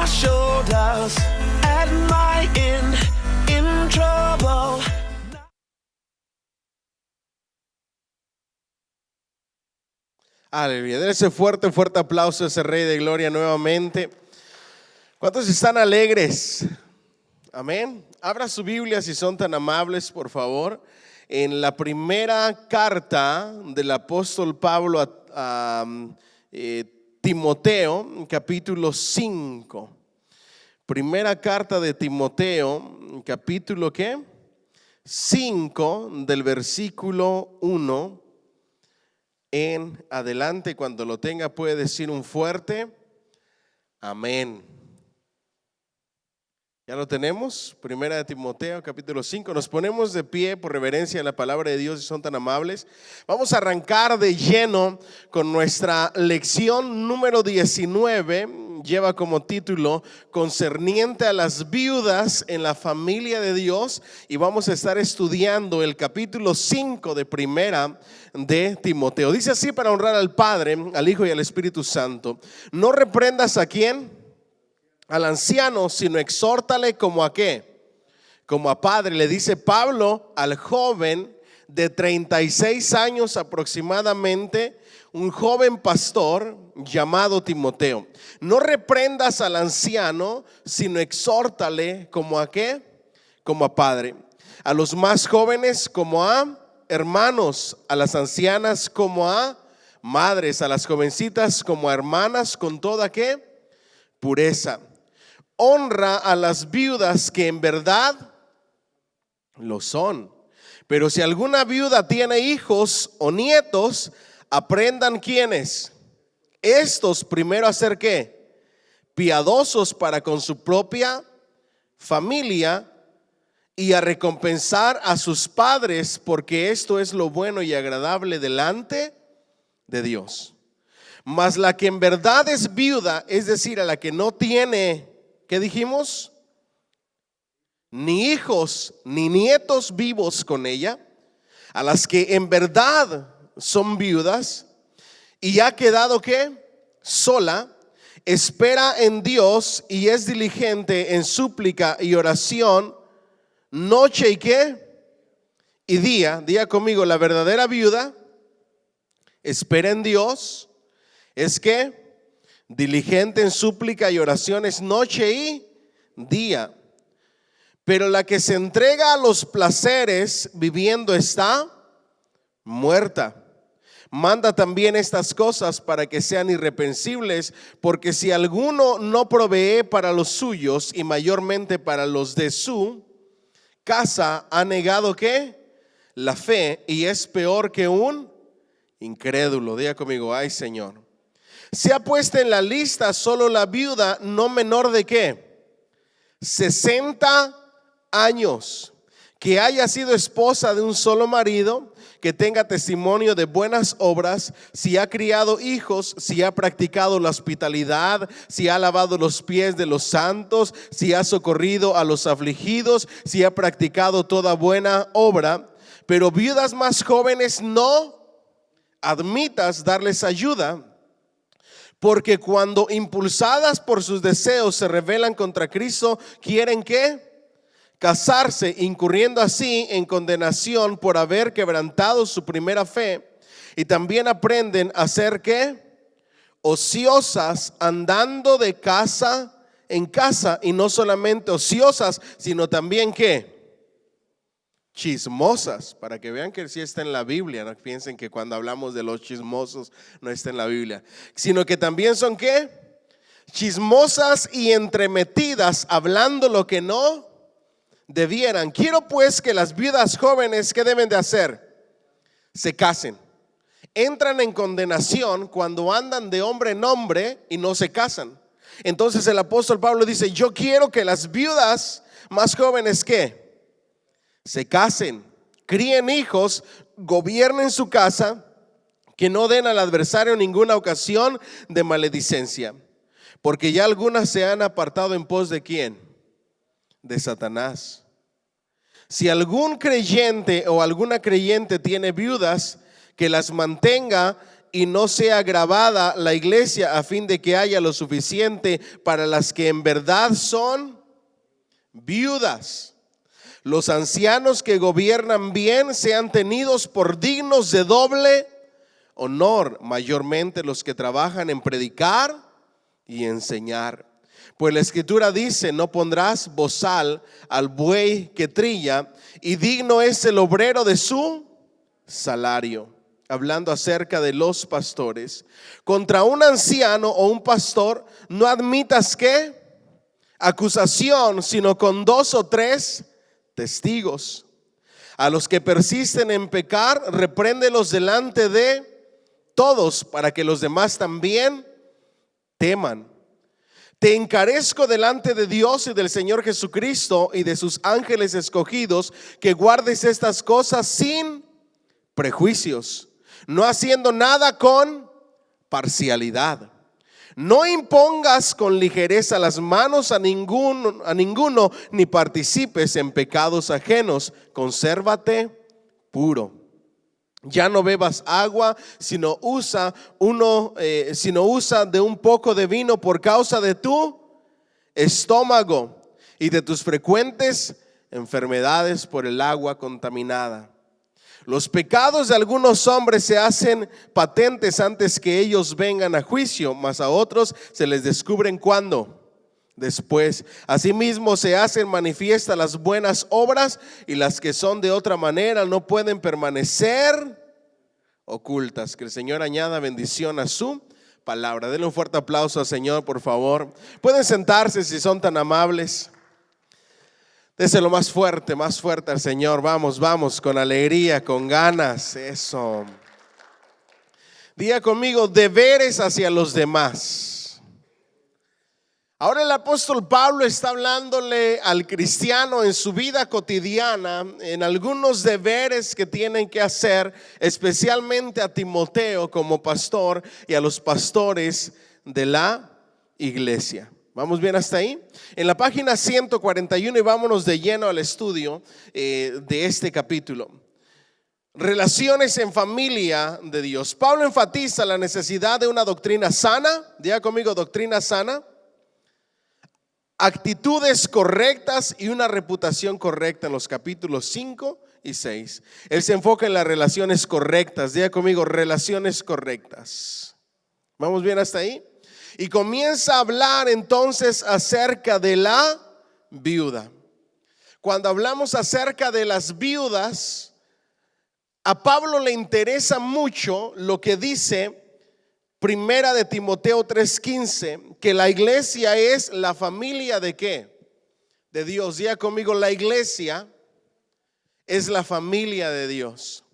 shoulders at my end in trouble. Aleluya, denle ese fuerte aplauso a ese Rey de Gloria nuevamente. ¿Cuántos están alegres? Amén. Abra su Biblia si son tan amables, por favor. En la primera carta del apóstol Pablo a Timoteo, capítulo 5. Primera carta de Timoteo, capítulo ¿qué? 5, del versículo 1 en adelante. Cuando lo tenga puede decir un fuerte amén. ¿Ya lo tenemos? Primera de Timoteo, capítulo 5. Nos ponemos de pie por reverencia a la palabra de Dios, si son tan amables. Vamos a arrancar de lleno con nuestra lección número 19. Lleva como título concerniente a las viudas en la familia de Dios. Y vamos a estar estudiando el capítulo 5 de Primera de Timoteo. Dice así: para honrar al Padre, al Hijo y al Espíritu Santo. No reprendas a ¿quién? Al anciano, sino exhórtale como a ¿qué? Como a padre. Le dice Pablo al joven de 36 años aproximadamente, un joven pastor llamado Timoteo. No reprendas al anciano, sino exhórtale como a ¿qué? Como a padre. A los más jóvenes como a hermanos, a las ancianas como a madres, a las jovencitas como a hermanas, con toda ¿qué? Pureza. Honra a las viudas que en verdad lo son. Pero si alguna viuda tiene hijos o nietos, aprendan ¿quiénes? Estos primero a ser ¿qué? Piadosos para con su propia familia y a recompensar a sus padres, porque esto es lo bueno y agradable delante de Dios. Mas la que en verdad es viuda, es decir, a la que no tiene, ¿qué dijimos? Ni hijos ni nietos vivos con ella, a las que en verdad son viudas y ha quedado ¿qué? Sola, espera en Dios y es diligente en súplica y oración, noche y ¿qué? Y día. Diga conmigo: la verdadera viuda espera en Dios, es que diligente en súplica y oraciones noche y día. Pero la que se entrega a los placeres viviendo está muerta. Manda también estas cosas para que sean irreprensibles, porque si alguno no provee para los suyos y mayormente para los de su casa, ha negado ¿qué? La fe y es peor que un incrédulo. Diga conmigo: ay Señor. Se ha puesto en la lista solo la viuda no menor de ¿qué? 60 años, que haya sido esposa de un solo marido, que tenga testimonio de buenas obras, si ha criado hijos, si ha practicado la hospitalidad, si ha lavado los pies de los santos, si ha socorrido a los afligidos, si ha practicado toda buena obra. Pero viudas más jóvenes no admitas darles ayuda, porque cuando impulsadas por sus deseos se rebelan contra Cristo, quieren ¿qué? Casarse, incurriendo así en condenación por haber quebrantado su primera fe. Y también aprenden a ser ¿qué? Ociosas, andando de casa en casa, y no solamente ociosas, sino también ¿qué? Chismosas, para que vean que sí está en la Biblia. No piensen que cuando hablamos de los chismosos no está en la Biblia, sino que también son ¿qué? Chismosas y entremetidas, hablando lo que no debieran. Quiero pues que las viudas jóvenes, ¿qué deben de hacer? Se casen. Entran en condenación cuando andan de hombre en hombre y no se casan. Entonces el apóstol Pablo dice: yo quiero que las viudas más jóvenes ¿qué? Se casen, críen hijos, gobiernen su casa, que no den al adversario ninguna ocasión de maledicencia, porque ya algunas se han apartado en pos de ¿quién? De Satanás. Si algún creyente o alguna creyente tiene viudas, que las mantenga y no sea agravada la iglesia, a fin de que haya lo suficiente para las que en verdad son viudas. Los ancianos que gobiernan bien sean tenidos por dignos de doble honor, mayormente los que trabajan en predicar y enseñar. Pues la escritura dice: no pondrás bozal al buey que trilla, y digno es el obrero de su salario. Hablando acerca de los pastores, contra un anciano o un pastor no admitas ¿qué? Acusación, sino con 2 o 3 testigos. A los que persisten en pecar, repréndelos delante de todos, para que los demás también teman. Te encarezco delante de Dios y del Señor Jesucristo y de sus ángeles escogidos, que guardes estas cosas sin prejuicios, no haciendo nada con parcialidad. No impongas con ligereza las manos a ninguno, ni participes en pecados ajenos. Consérvate puro. Ya no bebas agua, sino usa de un poco de vino por causa de tu estómago y de tus frecuentes enfermedades por el agua contaminada. Los pecados de algunos hombres se hacen patentes antes que ellos vengan a juicio, mas a otros se les descubren ¿cuándo? Después. Asimismo se hacen manifiestas las buenas obras, y las que son de otra manera no pueden permanecer ocultas. Que el Señor añada bendición a su palabra. Denle un fuerte aplauso al Señor, por favor. Pueden sentarse si son tan amables. Déselo más fuerte al Señor. Vamos, con alegría, con ganas. Eso. Diga conmigo: deberes hacia los demás. Ahora el apóstol Pablo está hablándole al cristiano en su vida cotidiana, en algunos deberes que tienen que hacer, especialmente a Timoteo como pastor y a los pastores de la iglesia. ¿Vamos bien hasta ahí? En la página 141, y vámonos de lleno al estudio de este capítulo. Relaciones en familia de Dios. Pablo enfatiza la necesidad de una doctrina sana. Diga conmigo: doctrina sana, actitudes correctas y una reputación correcta, en los capítulos 5 y 6. Él se enfoca en las relaciones correctas. Diga conmigo: relaciones correctas. ¿Vamos bien hasta ahí? Y comienza a hablar entonces acerca de la viuda. Cuando hablamos acerca de las viudas, a Pablo le interesa mucho lo que dice Primera de Timoteo 3:15, que la iglesia es la familia ¿de qué? De Dios. Diga conmigo: la iglesia es la familia de Dios.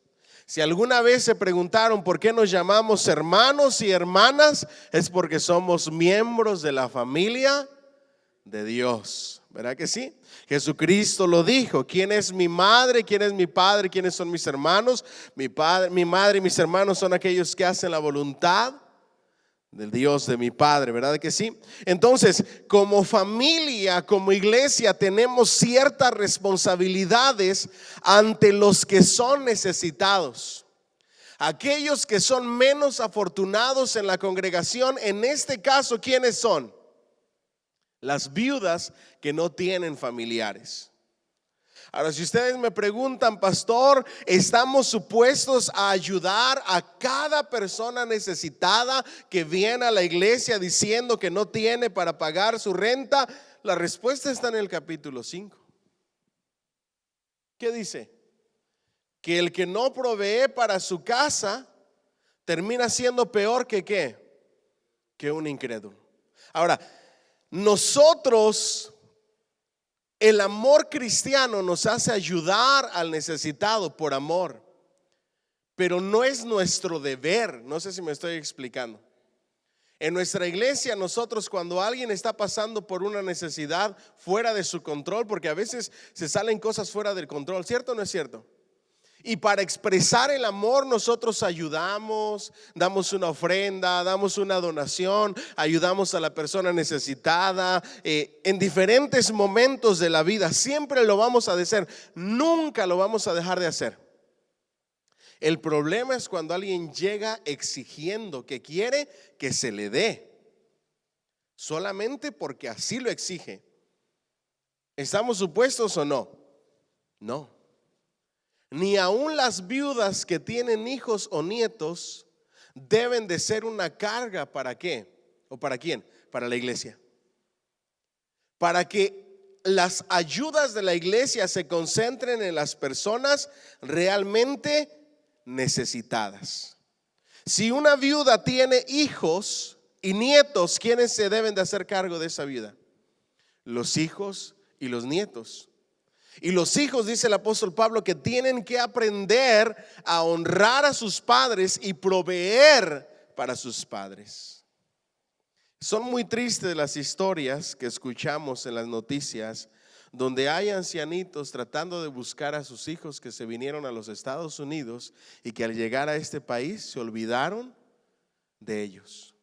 Si alguna vez se preguntaron por qué nos llamamos hermanos y hermanas, es porque somos miembros de la familia de Dios. ¿Verdad que sí? Jesucristo lo dijo: ¿quién es mi madre? ¿Quién es mi padre? ¿Quiénes son mis hermanos? Mi madre y mis hermanos son aquellos que hacen la voluntad del Dios de mi Padre, ¿verdad que sí? Entonces, como familia, como iglesia, tenemos ciertas responsabilidades ante los que son necesitados. Aquellos que son menos afortunados en la congregación, en este caso, ¿quiénes son? Las viudas que no tienen familiares. Ahora, si ustedes me preguntan: pastor, ¿estamos supuestos a ayudar a cada persona necesitada que viene a la iglesia diciendo que no tiene para pagar su renta? La respuesta está en el capítulo 5. ¿Qué dice? Que el que no provee para su casa termina siendo peor que ¿qué? Que un incrédulo. Ahora, nosotros, el amor cristiano nos hace ayudar al necesitado por amor, pero no es nuestro deber. No sé si me estoy explicando. En nuestra iglesia, nosotros, cuando alguien está pasando por una necesidad fuera de su control, porque a veces se salen cosas fuera del control, ¿cierto o no es cierto? Y para expresar el amor, nosotros ayudamos, damos una ofrenda, damos una donación, ayudamos a la persona necesitada en diferentes momentos de la vida. Siempre lo vamos a hacer, nunca lo vamos a dejar de hacer. El problema es cuando alguien llega exigiendo que quiere que se le dé, solamente porque así lo exige. ¿Estamos supuestos o no? No. Ni aun las viudas que tienen hijos o nietos deben de ser una carga. ¿Para qué? ¿O para quién? Para la iglesia. Para que las ayudas de la iglesia se concentren en las personas realmente necesitadas. Si una viuda tiene hijos y nietos, ¿quiénes se deben de hacer cargo de esa viuda? Los hijos y los nietos. Y los hijos, dice el apóstol Pablo, que tienen que aprender a honrar a sus padres y proveer para sus padres. Son muy tristes las historias que escuchamos en las noticias, donde hay ancianitos tratando de buscar a sus hijos que se vinieron a los Estados Unidos y que al llegar a este país se olvidaron de ellos.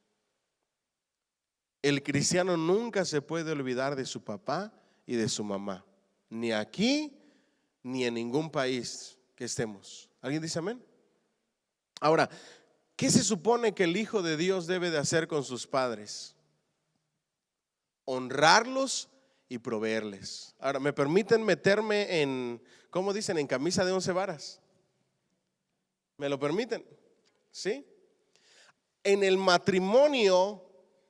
El cristiano nunca se puede olvidar de su papá y de su mamá, ni aquí ni en ningún país que estemos. ¿Alguien dice amén? Ahora, ¿qué se supone que el Hijo de Dios debe de hacer con sus padres? Honrarlos y proveerles. Ahora, ¿me permiten meterme en, cómo dicen, en camisa de 11 varas? ¿Me lo permiten? ¿Sí? En el matrimonio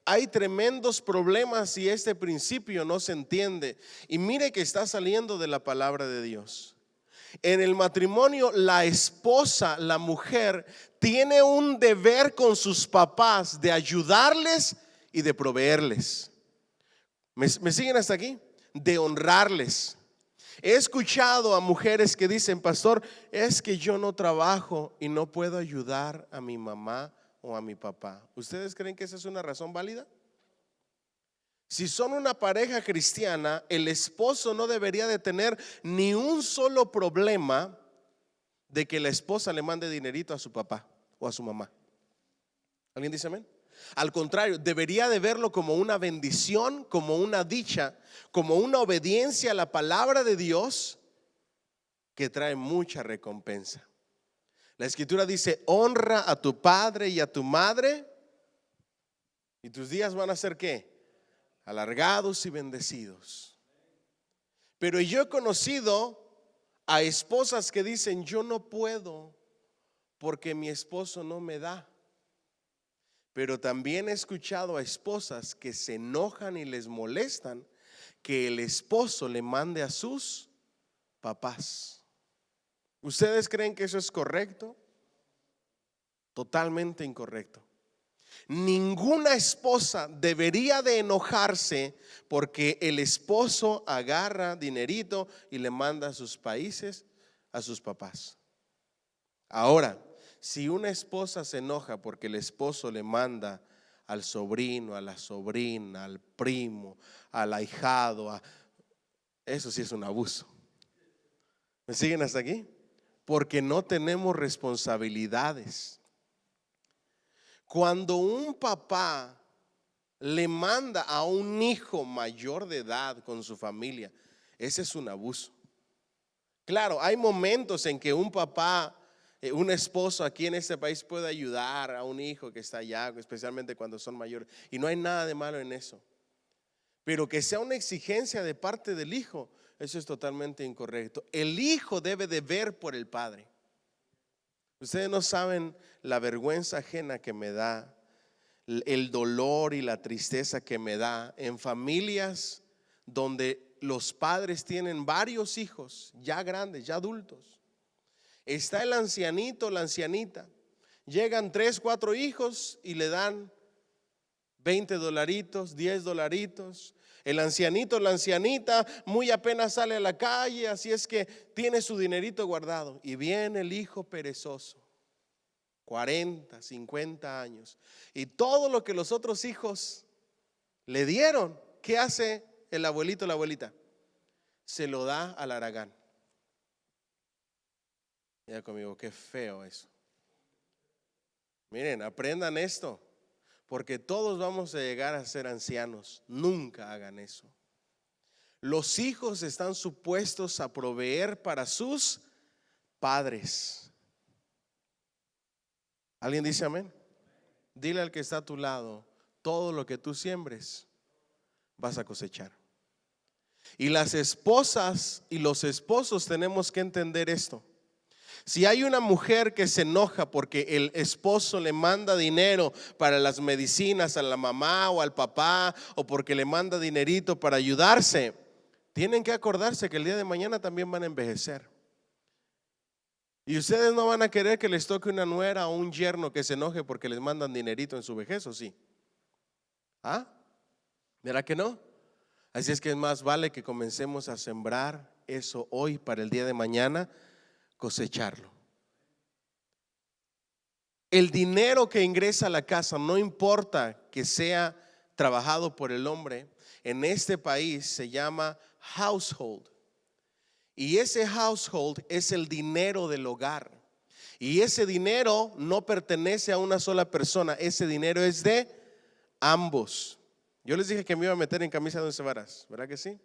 hay tremendos problemas si este principio no se entiende. Y mire que está saliendo de la palabra de Dios. En el matrimonio, la esposa, la mujer, tiene un deber con sus papás de ayudarles y de proveerles. ¿Me siguen hasta aquí? De honrarles. He escuchado a mujeres que dicen: pastor, es que yo no trabajo y no puedo ayudar a mi mamá o a mi papá. ¿Ustedes creen que esa es una razón válida? Si son una pareja cristiana, el esposo no debería de tener ni un solo problema de que la esposa le mande dinerito a su papá o a su mamá. ¿Alguien dice amén? Al contrario, debería de verlo como una bendición, como una dicha, como una obediencia a la palabra de Dios que trae mucha recompensa. La escritura dice: honra a tu padre y a tu madre, y tus días van a ser ¿qué? Alargados y bendecidos. Pero yo he conocido a esposas que dicen: yo no puedo porque mi esposo no me da. Pero también he escuchado a esposas que se enojan y les molestan que el esposo le mande a sus papás. ¿Ustedes creen que eso es correcto? Totalmente incorrecto. Ninguna esposa debería de enojarse porque el esposo agarra dinerito y le manda a sus países a sus papás. Ahora, si una esposa se enoja porque el esposo le manda al sobrino, a la sobrina, al primo, al ahijado, eso sí es un abuso. ¿Me siguen hasta aquí? Porque no tenemos responsabilidades. Cuando un papá le manda a un hijo mayor de edad con su familia, ese es un abuso. Claro, hay momentos en que un papá, un esposo aquí en este país puede ayudar a un hijo que está allá, especialmente cuando son mayores, y no hay nada de malo en eso. Pero que sea una exigencia de parte del hijo, eso es totalmente incorrecto. El hijo debe de ver por el padre. Ustedes no saben la vergüenza ajena que me da, el dolor y la tristeza que me da en familias donde los padres tienen varios hijos ya grandes, ya adultos. Está el ancianito, la ancianita, llegan 3, 4 hijos y le dan $20, $10. El ancianito, la ancianita, muy apenas sale a la calle, así es que tiene su dinerito guardado. Y viene el hijo perezoso, 40, 50 años, y todo lo que los otros hijos le dieron, ¿qué hace el abuelito o la abuelita? Se lo da al haragán. Ya conmigo, qué feo eso. Miren, aprendan esto, porque todos vamos a llegar a ser ancianos. Nunca hagan eso. Los hijos están supuestos a proveer para sus padres. ¿Alguien dice amén? Dile al que está a tu lado, todo lo que tú siembres, vas a cosechar. Y las esposas y los esposos tenemos que entender esto. Si hay una mujer que se enoja porque el esposo le manda dinero para las medicinas a la mamá o al papá, o porque le manda dinerito para ayudarse, tienen que acordarse que el día de mañana también van a envejecer. Y ustedes no van a querer que les toque una nuera o un yerno que se enoje porque les mandan dinerito en su vejez, ¿o sí? ¿Ah? ¿Verdad que no? Así es que es más vale que comencemos a sembrar eso hoy para el día de mañana cosecharlo. El dinero que ingresa a la casa, no importa que sea trabajado por el hombre, en este país se llama household. Y ese household es el dinero del hogar. Y ese dinero no pertenece a una sola persona, ese dinero es de ambos. Yo les dije que me iba a meter en camisa de 11 varas, ¿verdad que sí?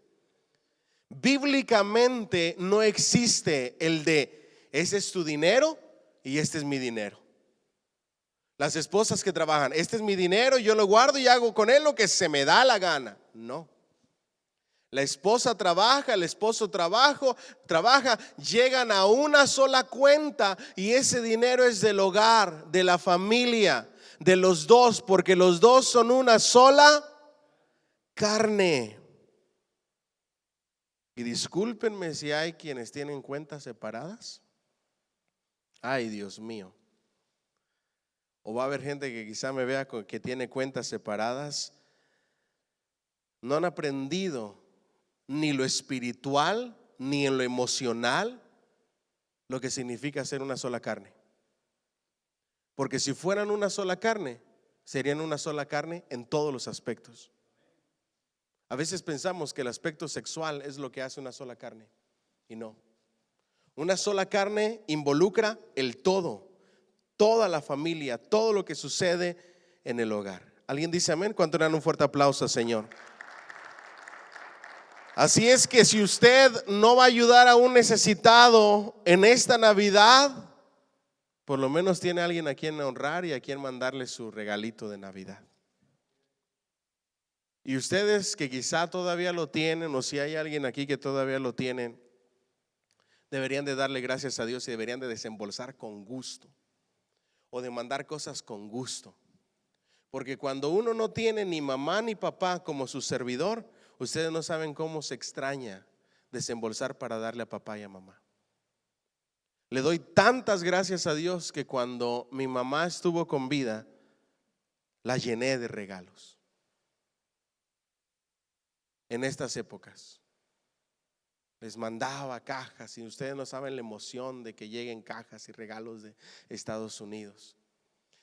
Bíblicamente no existe el de ese es tu dinero y este es mi dinero. Las esposas que trabajan, este es mi dinero, yo lo guardo y hago con él lo que se me da la gana. No. La esposa trabaja, el esposo trabaja, llegan a una sola cuenta y ese dinero es del hogar, de la familia, de los dos, porque los dos son una sola carne. Y discúlpenme si hay quienes tienen cuentas separadas. Ay, Dios mío. O va a haber gente que quizá me vea que tiene cuentas separadas. No han aprendido ni lo espiritual ni en lo emocional lo que significa ser una sola carne. Porque si fueran una sola carne, serían una sola carne en todos los aspectos. A veces pensamos que el aspecto sexual es lo que hace una sola carne, y no. Una sola carne involucra el todo, toda la familia, todo lo que sucede en el hogar. ¿Alguien dice amén? ¿Cuánto dan un fuerte aplauso, Señor? Así es que si usted no va a ayudar a un necesitado en esta Navidad, por lo menos tiene a alguien a quien honrar y a quien mandarle su regalito de Navidad. Y ustedes que quizá todavía lo tienen, o si hay alguien aquí que todavía lo tienen, deberían de darle gracias a Dios y deberían de desembolsar con gusto o de mandar cosas con gusto. Porque cuando uno no tiene ni mamá ni papá como su servidor, ustedes no saben cómo se extraña desembolsar para darle a papá y a mamá. Le doy tantas gracias a Dios que cuando mi mamá estuvo con vida, la llené de regalos. En estas épocas les mandaba cajas y ustedes no saben la emoción de que lleguen cajas y regalos de Estados Unidos.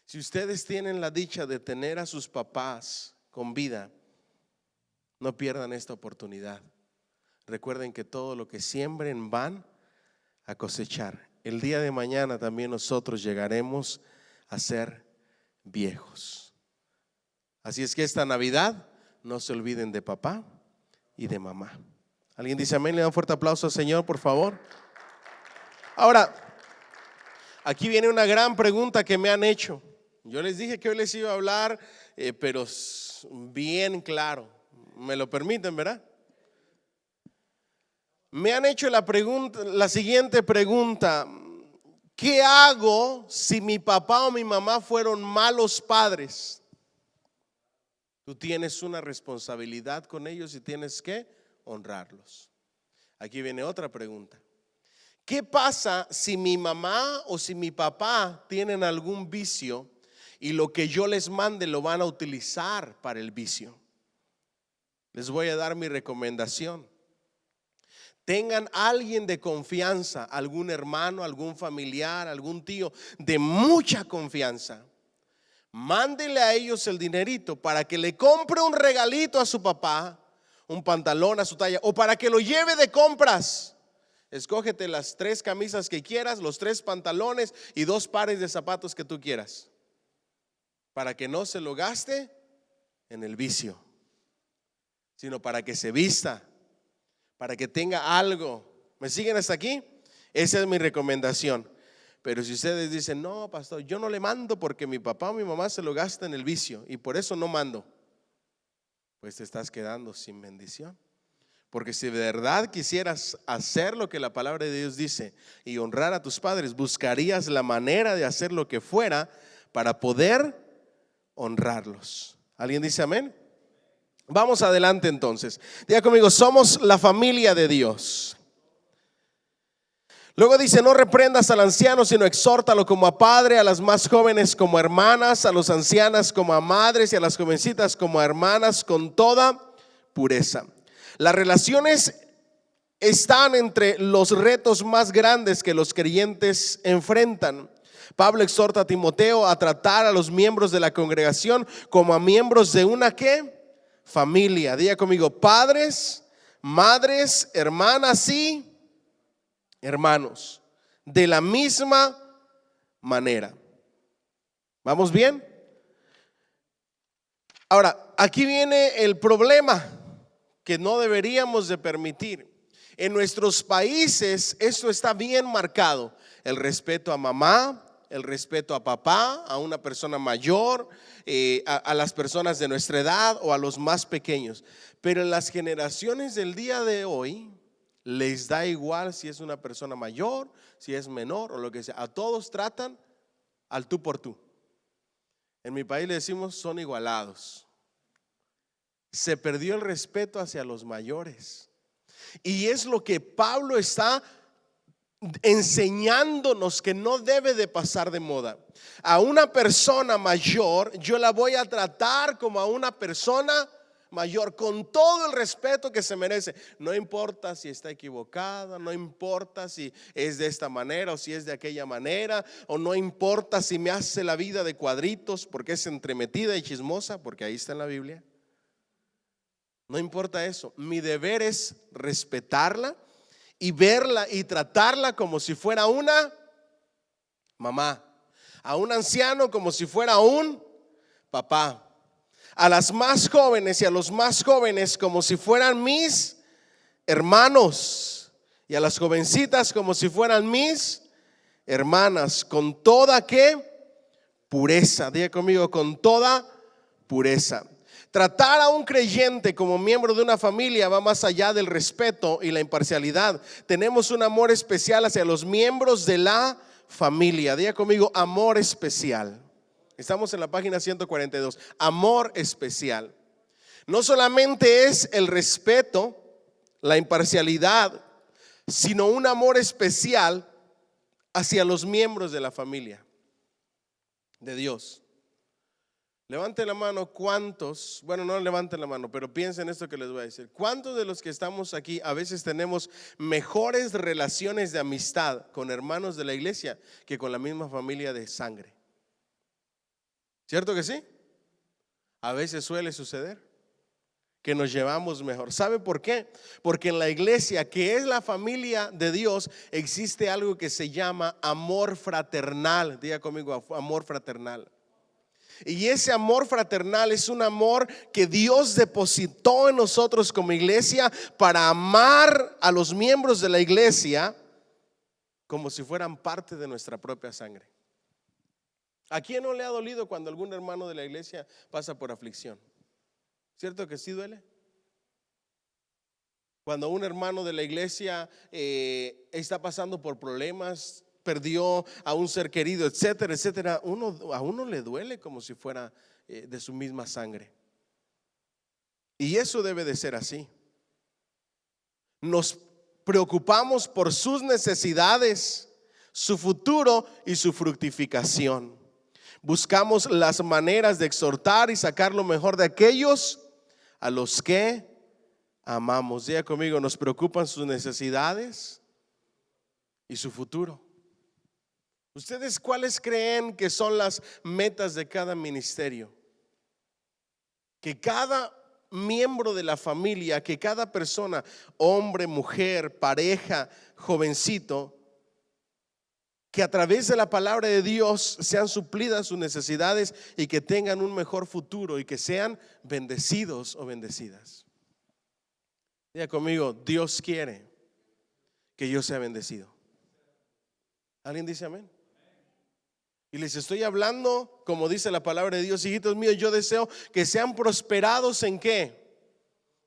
Si ustedes tienen la dicha de tener a sus papás con vida, no pierdan esta oportunidad. Recuerden que todo lo que siembren van a cosechar. El día de mañana también nosotros llegaremos a ser viejos. Así es que esta Navidad no se olviden de papá y de mamá. ¿Alguien dice amén? Le da un fuerte aplauso al Señor, por favor. Ahora, aquí viene una gran pregunta que me han hecho. Yo les dije que hoy les iba a hablar, pero bien claro. ¿Me lo permiten, verdad? Me han hecho la siguiente pregunta: ¿qué hago si mi papá o mi mamá fueron malos padres? Tú tienes una responsabilidad con ellos y tienes que honrarlos. Aquí viene otra pregunta: ¿qué pasa si mi mamá o si mi papá tienen algún vicio y lo que yo les mande lo van a utilizar para el vicio? Les voy a dar mi recomendación. Tengan a alguien de confianza, algún hermano, algún familiar, algún tío de mucha confianza. Mándenle a ellos el dinerito para que le compre un regalito a su papá, un pantalón a su talla, o para que lo lleve de compras. Escógete las 3 camisas que quieras, los 3 pantalones y 2 pares de zapatos que tú quieras, para que no se lo gaste en el vicio, sino para que se vista, para que tenga algo. ¿Me siguen hasta aquí? Esa es mi recomendación. Pero si ustedes dicen, no, pastor, yo no le mando porque mi papá o mi mamá se lo gasta en el vicio y por eso no mando, pues te estás quedando sin bendición. Porque si de verdad quisieras hacer lo que la palabra de Dios dice y honrar a tus padres, buscarías la manera de hacer lo que fuera para poder honrarlos. ¿Alguien dice amén? Vamos adelante entonces. Diga conmigo, somos la familia de Dios. Luego dice, no reprendas al anciano, sino exhórtalo como a padre, a las más jóvenes como a hermanas, a los ancianas como a madres y a las jovencitas como a hermanas con toda pureza. Las relaciones están entre los retos más grandes que los creyentes enfrentan. Pablo exhorta a Timoteo a tratar a los miembros de la congregación como a miembros de una ¿qué? Familia. Diga conmigo, padres, madres, hermanas y hermanos, de la misma manera. ¿Vamos bien? Ahora, aquí viene el problema que no deberíamos de permitir. En nuestros países esto está bien marcado: el respeto a mamá, el respeto a papá, a una persona mayor, a las personas de nuestra edad o a los más pequeños. Pero en las generaciones del día de hoy les da igual si es una persona mayor, si es menor o lo que sea. A todos tratan al tú por tú. En mi país le decimos son igualados. Se perdió el respeto hacia los mayores. Y es lo que Pablo está enseñándonos que no debe de pasar de moda. A una persona mayor yo la voy a tratar como a una persona mayor, con todo el respeto que se merece. No importa si está equivocada, no importa si es de esta manera o si es de aquella manera, o no importa si me hace la vida de cuadritos porque es entremetida y chismosa, porque ahí está en la Biblia. No importa eso. Mi deber es respetarla y verla y tratarla como si fuera una mamá, a un anciano como si fuera un papá, a las más jóvenes y a los más jóvenes como si fueran mis hermanos, y a las jovencitas como si fueran mis hermanas, con toda ¿qué? Pureza. Diga conmigo, con toda pureza. Tratar a un creyente como miembro de una familia va más allá del respeto y la imparcialidad. Tenemos un amor especial hacia los miembros de la familia. Diga conmigo, amor especial. Estamos en la página 142. Amor especial. No solamente es el respeto, la imparcialidad, sino un amor especial hacia los miembros de la familia de Dios. Levanten la mano, ¿cuántos? Bueno, no levanten la mano, pero piensen esto que les voy a decir. ¿Cuántos de los que estamos aquí a veces tenemos mejores relaciones de amistad con hermanos de la iglesia que con la misma familia de sangre? ¿Cierto que sí? A veces suele suceder que nos llevamos mejor. ¿Sabe por qué? Porque en la iglesia, que es la familia de Dios, existe algo que se llama amor fraternal. Diga conmigo, amor fraternal. Y ese amor fraternal es un amor que Dios depositó en nosotros como iglesia para amar a los miembros de la iglesia como si fueran parte de nuestra propia sangre. ¿A quién no le ha dolido cuando algún hermano de la iglesia pasa por aflicción? ¿Cierto que sí duele? Cuando un hermano de la iglesia está pasando por problemas, perdió a un ser querido, etcétera, etcétera, a uno le duele como si fuera de su misma sangre. Y eso debe de ser así. Nos preocupamos por sus necesidades, su futuro y su fructificación. Buscamos las maneras de exhortar y sacar lo mejor de aquellos a los que amamos. Diga conmigo, nos preocupan sus necesidades y su futuro. ¿Ustedes cuáles creen que son las metas de cada ministerio? Que cada miembro de la familia, que cada persona, hombre, mujer, pareja, jovencito, que a través de la palabra de Dios sean suplidas sus necesidades y que tengan un mejor futuro y que sean bendecidos o bendecidas. Diga conmigo, Dios quiere que yo sea bendecido. ¿Alguien dice amén? Y les estoy hablando, como dice la palabra de Dios, hijitos míos, yo deseo que sean prosperados ¿en qué?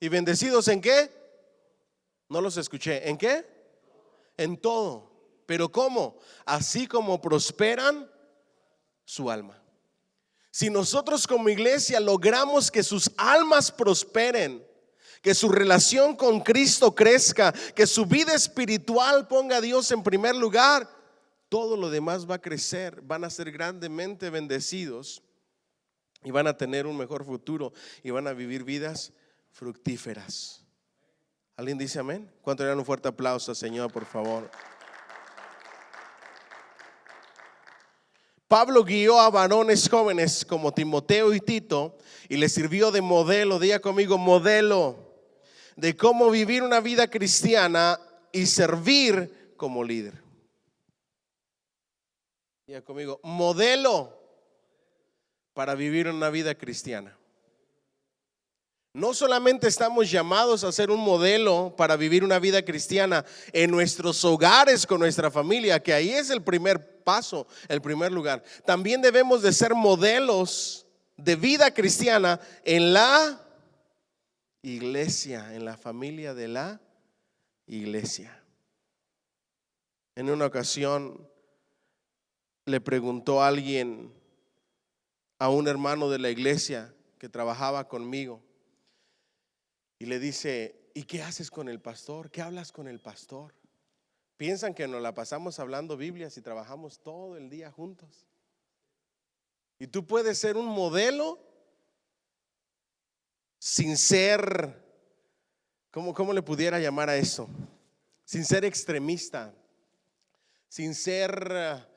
Y bendecidos ¿en qué? No los escuché. ¿En qué? En todo. ¿Pero cómo? Así como prosperan su alma. Si nosotros como iglesia logramos que sus almas prosperen, que su relación con Cristo crezca, que su vida espiritual ponga a Dios en primer lugar, todo lo demás va a crecer, van a ser grandemente bendecidos y van a tener un mejor futuro y van a vivir vidas fructíferas. ¿Alguien dice amén? ¿Cuánto le dan un fuerte aplauso al Señor, por favor? Pablo guió a varones jóvenes como Timoteo y Tito y les sirvió de modelo, diga conmigo, modelo de cómo vivir una vida cristiana y servir como líder. Diga conmigo, modelo para vivir una vida cristiana. No solamente estamos llamados a ser un modelo para vivir una vida cristiana en nuestros hogares con nuestra familia, que ahí es el primer paso, el primer lugar. También debemos de ser modelos de vida cristiana en la iglesia, en la familia de la iglesia. En una ocasión le preguntó a alguien, a un hermano de la iglesia que trabajaba conmigo, y le dice, ¿y qué haces con el pastor? ¿Qué hablas con el pastor? Piensan que nos la pasamos hablando Biblias y trabajamos todo el día juntos. Y tú puedes ser un modelo sin ser, ¿cómo le pudiera llamar a eso? Sin ser extremista, sin ser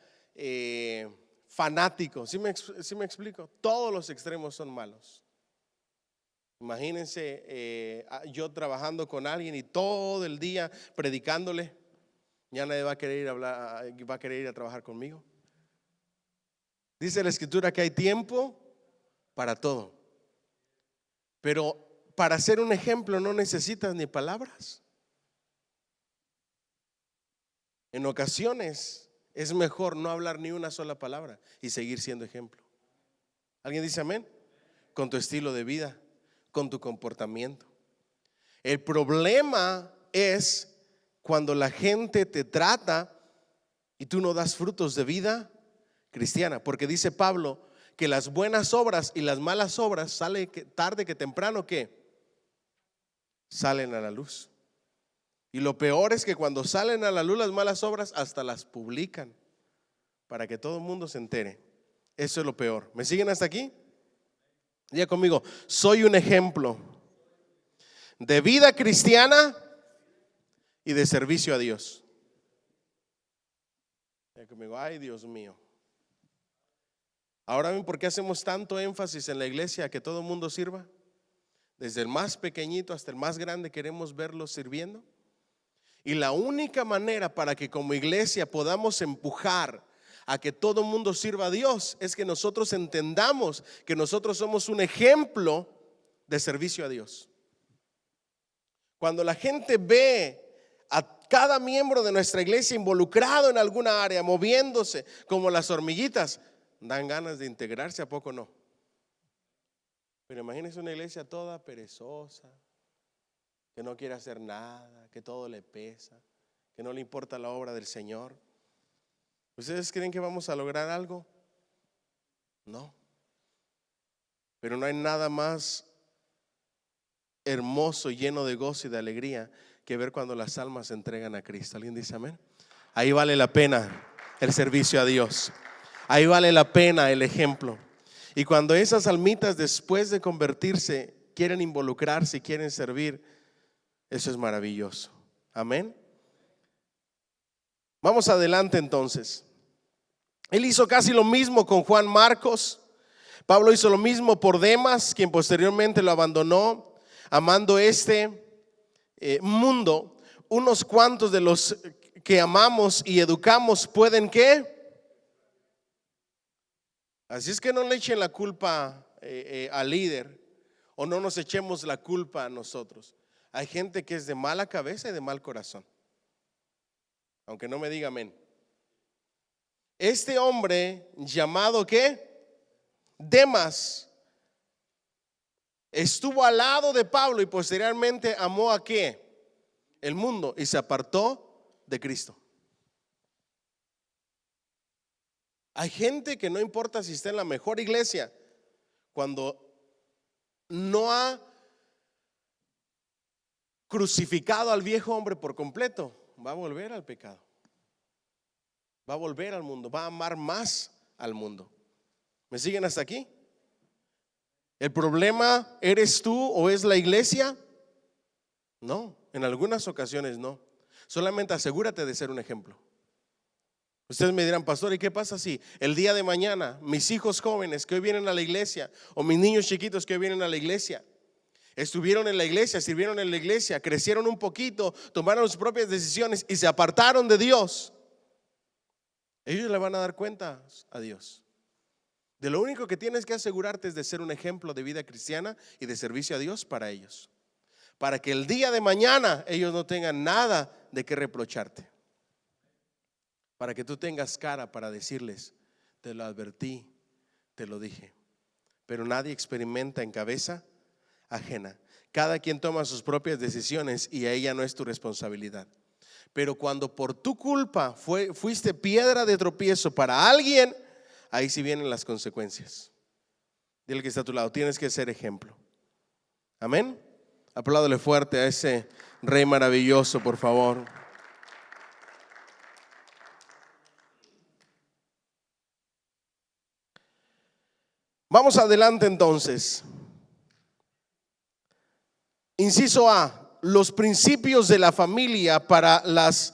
fanático. ¿Sí me explico? Todos los extremos son malos. Imagínense yo trabajando con alguien y todo el día predicándole, ya nadie va a querer ir a hablar, va a querer ir a trabajar conmigo. Dice la escritura que hay tiempo para todo, pero para ser un ejemplo no necesitas ni palabras. En ocasiones es mejor no hablar ni una sola palabra y seguir siendo ejemplo. ¿Alguien dice amén? Con tu estilo de vida, con tu comportamiento. El problema es cuando la gente te trata y tú no das frutos de vida cristiana, porque dice Pablo que las buenas obras y las malas obras sale tarde que temprano, ¿qué? Salen a la luz. Y lo peor es que cuando salen a la luz las malas obras, hasta las publican para que todo el mundo se entere. Eso es lo peor. ¿Me siguen hasta aquí? Diga conmigo, soy un ejemplo de vida cristiana y de servicio a Dios. Diga conmigo, ay Dios mío. Ahora ven por qué hacemos tanto énfasis en la iglesia a que todo el mundo sirva. Desde el más pequeñito hasta el más grande queremos verlos sirviendo. Y la única manera para que como iglesia podamos empujar a que todo el mundo sirva a Dios es que nosotros entendamos que nosotros somos un ejemplo de servicio a Dios. Cuando la gente ve a cada miembro de nuestra iglesia involucrado en alguna área, moviéndose como las hormiguitas, dan ganas de integrarse, ¿a poco no? Pero imagínense una iglesia toda perezosa, que no quiere hacer nada, que todo le pesa, que no le importa la obra del Señor. ¿Ustedes creen que vamos a lograr algo? No. Pero no hay nada más hermoso, lleno de gozo y de alegría que ver cuando las almas se entregan a Cristo. ¿Alguien dice amén? Ahí vale la pena el servicio a Dios. Ahí vale la pena el ejemplo. Y cuando esas almitas después de convertirse quieren involucrarse y quieren servir, eso es maravilloso. Amén. Vamos adelante entonces. Él hizo casi lo mismo con Juan Marcos. Pablo hizo lo mismo por Demas, quien posteriormente lo abandonó, amando este mundo. Unos cuantos de los que amamos y educamos pueden ¿qué? Así es que no le echen la culpa al líder, o no nos echemos la culpa a nosotros. Hay gente que es de mala cabeza y de mal corazón, aunque no me diga amén. Este hombre llamado ¿qué? Demas estuvo al lado de Pablo y posteriormente amó a ¿qué? El mundo y se apartó de Cristo. Hay gente que no importa si está en la mejor iglesia, cuando no ha crucificado al viejo hombre por completo, va a volver al pecado, va a volver al mundo, va a amar más al mundo. ¿Me siguen hasta aquí? ¿El problema eres tú o es la iglesia? No, en algunas ocasiones no. Solamente asegúrate de ser un ejemplo. Ustedes me dirán, pastor, ¿y qué pasa si el día de mañana mis hijos jóvenes que hoy vienen a la iglesia o mis niños chiquitos que hoy vienen a la iglesia estuvieron en la iglesia, sirvieron en la iglesia, crecieron un poquito, tomaron sus propias decisiones y se apartaron de Dios? Ellos le van a dar cuenta a Dios. De lo único que tienes que asegurarte es de ser un ejemplo de vida cristiana y de servicio a Dios para ellos, para que el día de mañana ellos no tengan nada de qué reprocharte, para que tú tengas cara para decirles, te lo advertí, te lo dije. Pero nadie experimenta en cabeza ajena. Cada quien toma sus propias decisiones y a ella no es tu responsabilidad. Pero cuando por tu culpa fuiste piedra de tropiezo para alguien, ahí sí vienen las consecuencias. Dile que está a tu lado, tienes que ser ejemplo. Amén. Apláudale fuerte a ese Rey maravilloso, por favor. Vamos adelante entonces. Inciso A, los principios de la familia para las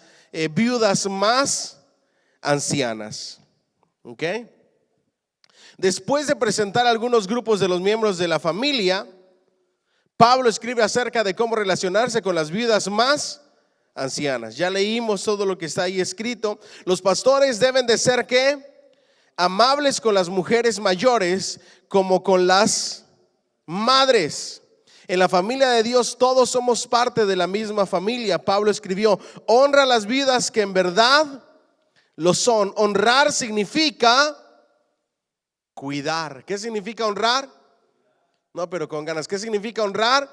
viudas más ancianas. ¿Ok? Después de presentar algunos grupos de los miembros de la familia, Pablo escribe acerca de cómo relacionarse con las viudas más ancianas. Ya leímos todo lo que está ahí escrito. Los pastores deben de ser ¿qué? Amables con las mujeres mayores como con las madres. En la familia de Dios todos somos parte de la misma familia. Pablo escribió, honra a las viudas que en verdad lo son. Honrar significa cuidar. ¿Qué significa honrar? No, pero con ganas. ¿Qué significa honrar?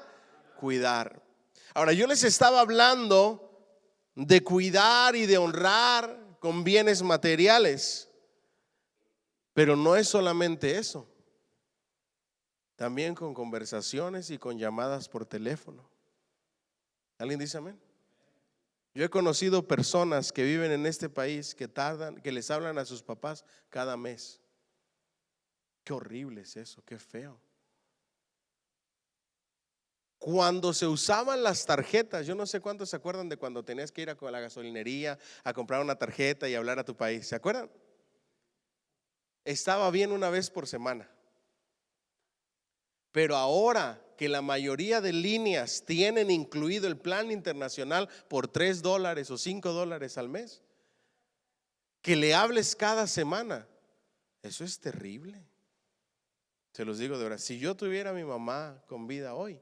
Cuidar. Ahora, yo les estaba hablando de cuidar y de honrar con bienes materiales, pero no es solamente eso. También con conversaciones y con llamadas por teléfono. ¿Alguien dice amén? Yo he conocido personas que viven en este país que les hablan a sus papás cada mes. Qué horrible es eso, qué feo. Cuando se usaban las tarjetas, yo no sé cuántos se acuerdan de cuando tenías que ir a la gasolinería a comprar una tarjeta y hablar a tu país. ¿Se acuerdan? Estaba bien una vez por semana. Pero ahora que la mayoría de líneas tienen incluido el plan internacional por $3 o $5 al mes, que le hables cada semana, eso es terrible. Se los digo de verdad. Si yo tuviera a mi mamá con vida hoy,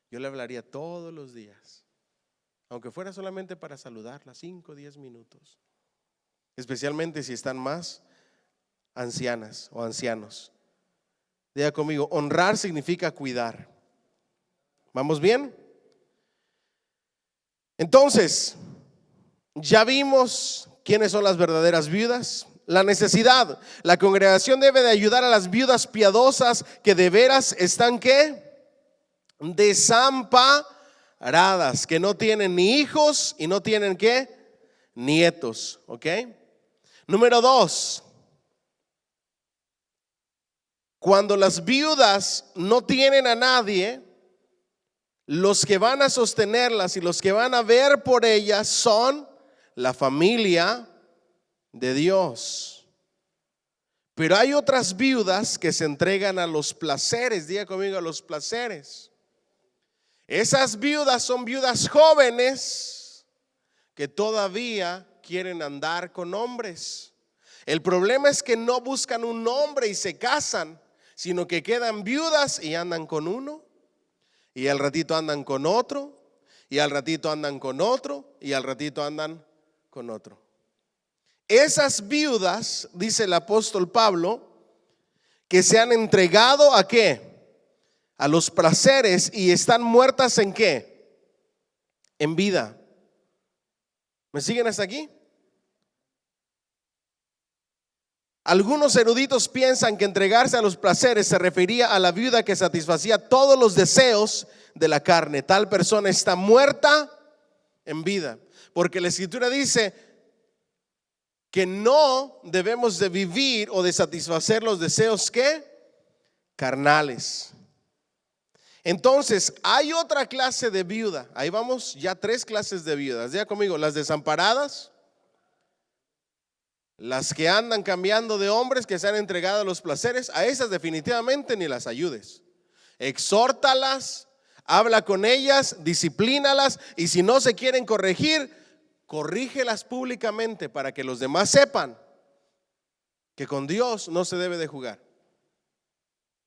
yo le hablaría todos los días, aunque fuera solamente para saludarla, 5 o 10 minutos. Especialmente si están más ancianas o ancianos. Diga conmigo, honrar significa cuidar. ¿Vamos bien? Entonces, ya vimos quiénes son las verdaderas viudas. La necesidad. La congregación debe de ayudar a las viudas piadosas que de veras están ¿qué? Desamparadas, que no tienen ni hijos y no tienen ¿qué? Nietos. ¿Ok? Número 2. Cuando las viudas no tienen a nadie, los que van a sostenerlas y los que van a ver por ellas son la familia de Dios. Pero hay otras viudas que se entregan a los placeres. Diga conmigo, a los placeres. Esas viudas son viudas jóvenes que todavía quieren andar con hombres. El problema es que no buscan un hombre y se casan, sino que quedan viudas y andan con uno, y al ratito andan con otro, y al ratito andan con otro, y al ratito andan con otro. esas viudas, dice el apóstol Pablo, que se han entregado ¿a qué? A los placeres y están muertas ¿en qué? En vida. ¿Me siguen hasta aquí? Algunos eruditos piensan que entregarse a los placeres se refería a la viuda que satisfacía todos los deseos de la carne. Tal persona está muerta en vida, porque la escritura dice que no debemos de vivir o de satisfacer los deseos ¿qué? Carnales. Entonces hay otra clase de viuda. Ahí vamos, ya 3 clases de viudas. Diga conmigo: las desamparadas, las que andan cambiando de hombres, que se han entregado a los placeres. A esas definitivamente ni las ayudes. Exhórtalas, habla con ellas, disciplínalas, y si no se quieren corregir, corrígelas públicamente para que los demás sepan que con Dios no se debe de jugar.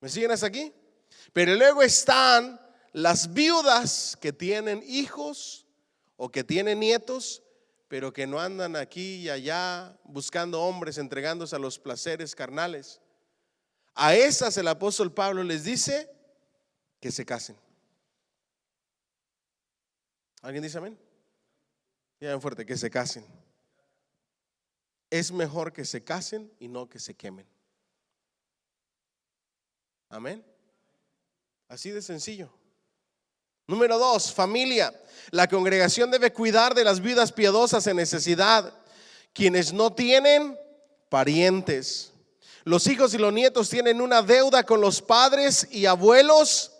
¿Me siguen hasta aquí? Pero luego están las viudas que tienen hijos o que tienen nietos, pero que no andan aquí y allá buscando hombres, entregándose a los placeres carnales. A esas el apóstol Pablo les dice que se casen. ¿Alguien dice amén? Digan fuerte: que se casen. Es mejor que se casen y no que se quemen. Amén. Así de sencillo. Número 2, familia. La congregación debe cuidar de las viudas piadosas en necesidad, quienes no tienen parientes. Los hijos y los nietos tienen una deuda con los padres y abuelos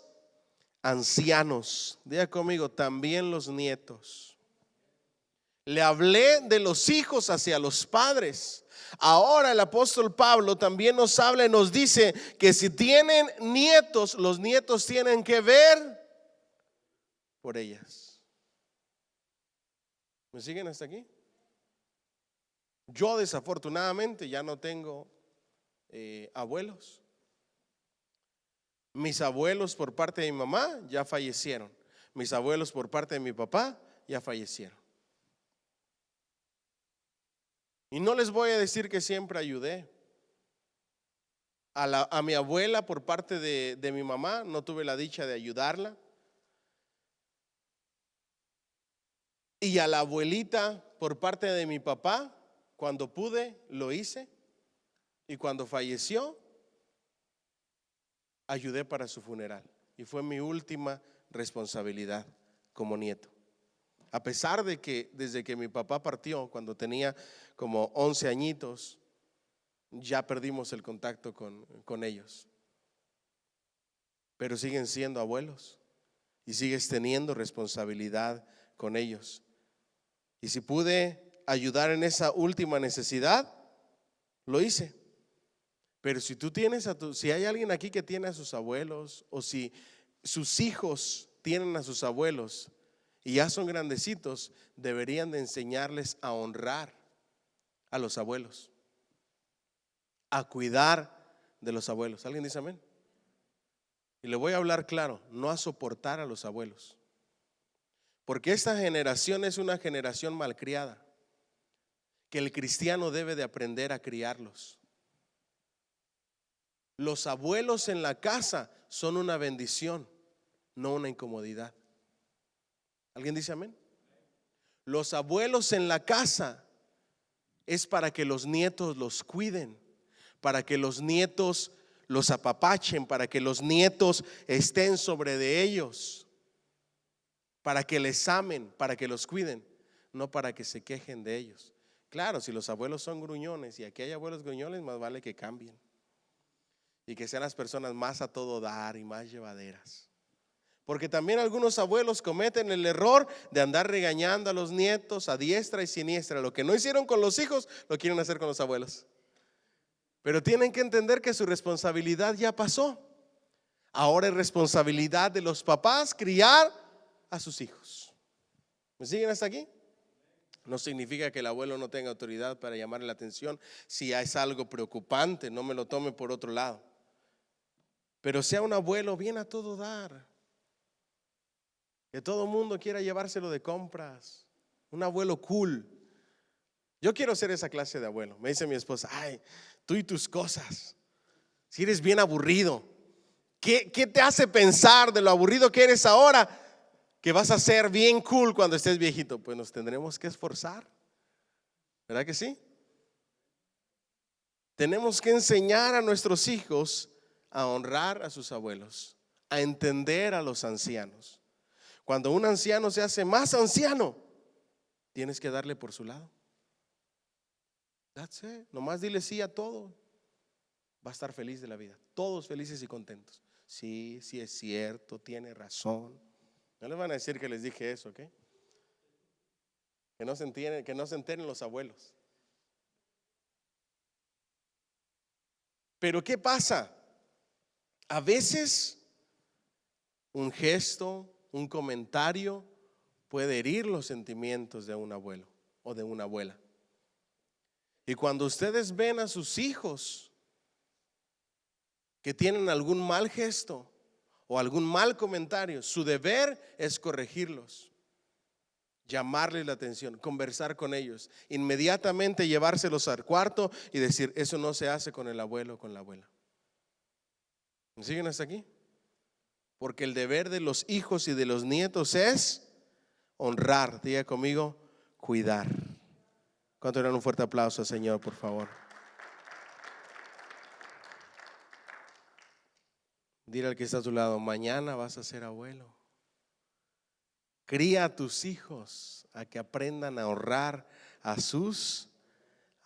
ancianos. Diga conmigo: también los nietos. Le hablé de los hijos hacia los padres. Ahora el apóstol Pablo también nos habla y nos dice que si tienen nietos, los nietos tienen que ver por ellas. ¿Me siguen hasta aquí? Yo desafortunadamente ya no tengo abuelos. Mis abuelos por parte de mi mamá ya fallecieron. Mis abuelos por parte de mi papá ya fallecieron. Y no les voy a decir que siempre ayudé. A mi abuela por parte de mi mamá no tuve la dicha de ayudarla. Y a la abuelita por parte de mi papá, cuando pude, lo hice. Y cuando falleció, ayudé para su funeral. Y fue mi última responsabilidad como nieto. A pesar de que desde que mi papá partió, cuando tenía como 11 añitos, ya perdimos el contacto con ellos. Pero siguen siendo abuelos y sigues teniendo responsabilidad con ellos. Y si pude ayudar en esa última necesidad, lo hice. Pero si tú tienes si hay alguien aquí que tiene a sus abuelos, o si sus hijos tienen a sus abuelos y ya son grandecitos, deberían de enseñarles a honrar a los abuelos, a cuidar de los abuelos. ¿Alguien dice amén? Y le voy a hablar claro: no a soportar a los abuelos, porque esta generación es una generación malcriada, que el cristiano debe de aprender a criarlos. Los abuelos en la casa son una bendición, no una incomodidad. ¿Alguien dice amén? Los abuelos en la casa es para que los nietos los cuiden, para que los nietos los apapachen, para que los nietos estén sobre de ellos, para que les amen, para que los cuiden, no para que se quejen de ellos. Claro, si los abuelos son gruñones, y aquí hay abuelos gruñones, más vale que cambien y que sean las personas más a todo dar y más llevaderas. Porque también algunos abuelos cometen el error de andar regañando a los nietos a diestra y siniestra. Lo que no hicieron con los hijos, lo quieren hacer con los abuelos. Pero tienen que entender que su responsabilidad ya pasó. Ahora es responsabilidad de los papás criar a sus hijos. ¿Me siguen hasta aquí? No significa que el abuelo no tenga autoridad para llamarle la atención. Si es algo preocupante, no me lo tome por otro lado. Pero sea un abuelo bien a todo dar, que todo el mundo quiera llevárselo de compras. Un abuelo cool, Yo quiero ser esa clase de abuelo. Me dice mi esposa, ay, tú y tus cosas, si eres bien aburrido. ¿Qué te hace pensar de lo aburrido que eres ahora, que vas a ser bien cool cuando estés viejito? Pues nos tendremos que esforzar, ¿verdad que sí? Tenemos que enseñar a nuestros hijos a honrar a sus abuelos, a entender a los ancianos. Cuando un anciano se hace más anciano, tienes que darle por su lado. That's it. Nomás dile sí a todo. Va a estar feliz de la vida. Todos felices y contentos. Sí, sí es cierto, tiene razón. No les van a decir que les dije eso, ¿ok? Que no se enteren los abuelos. Pero ¿qué pasa? A veces un gesto, un comentario puede herir los sentimientos de un abuelo o de una abuela. Y cuando ustedes ven a sus hijos que tienen algún mal gesto o algún mal comentario, su deber es corregirlos, llamarles la atención, conversar con ellos, inmediatamente llevárselos al cuarto y decir, eso no se hace con el abuelo o con la abuela. ¿Me siguen hasta aquí? Porque el deber de los hijos y de los nietos es honrar. Diga conmigo, cuidar. ¿Cuánto le dan un fuerte aplauso al Señor, por favor? Dile al que está a tu lado, mañana vas a ser abuelo. Cría a tus hijos a que aprendan a honrar a sus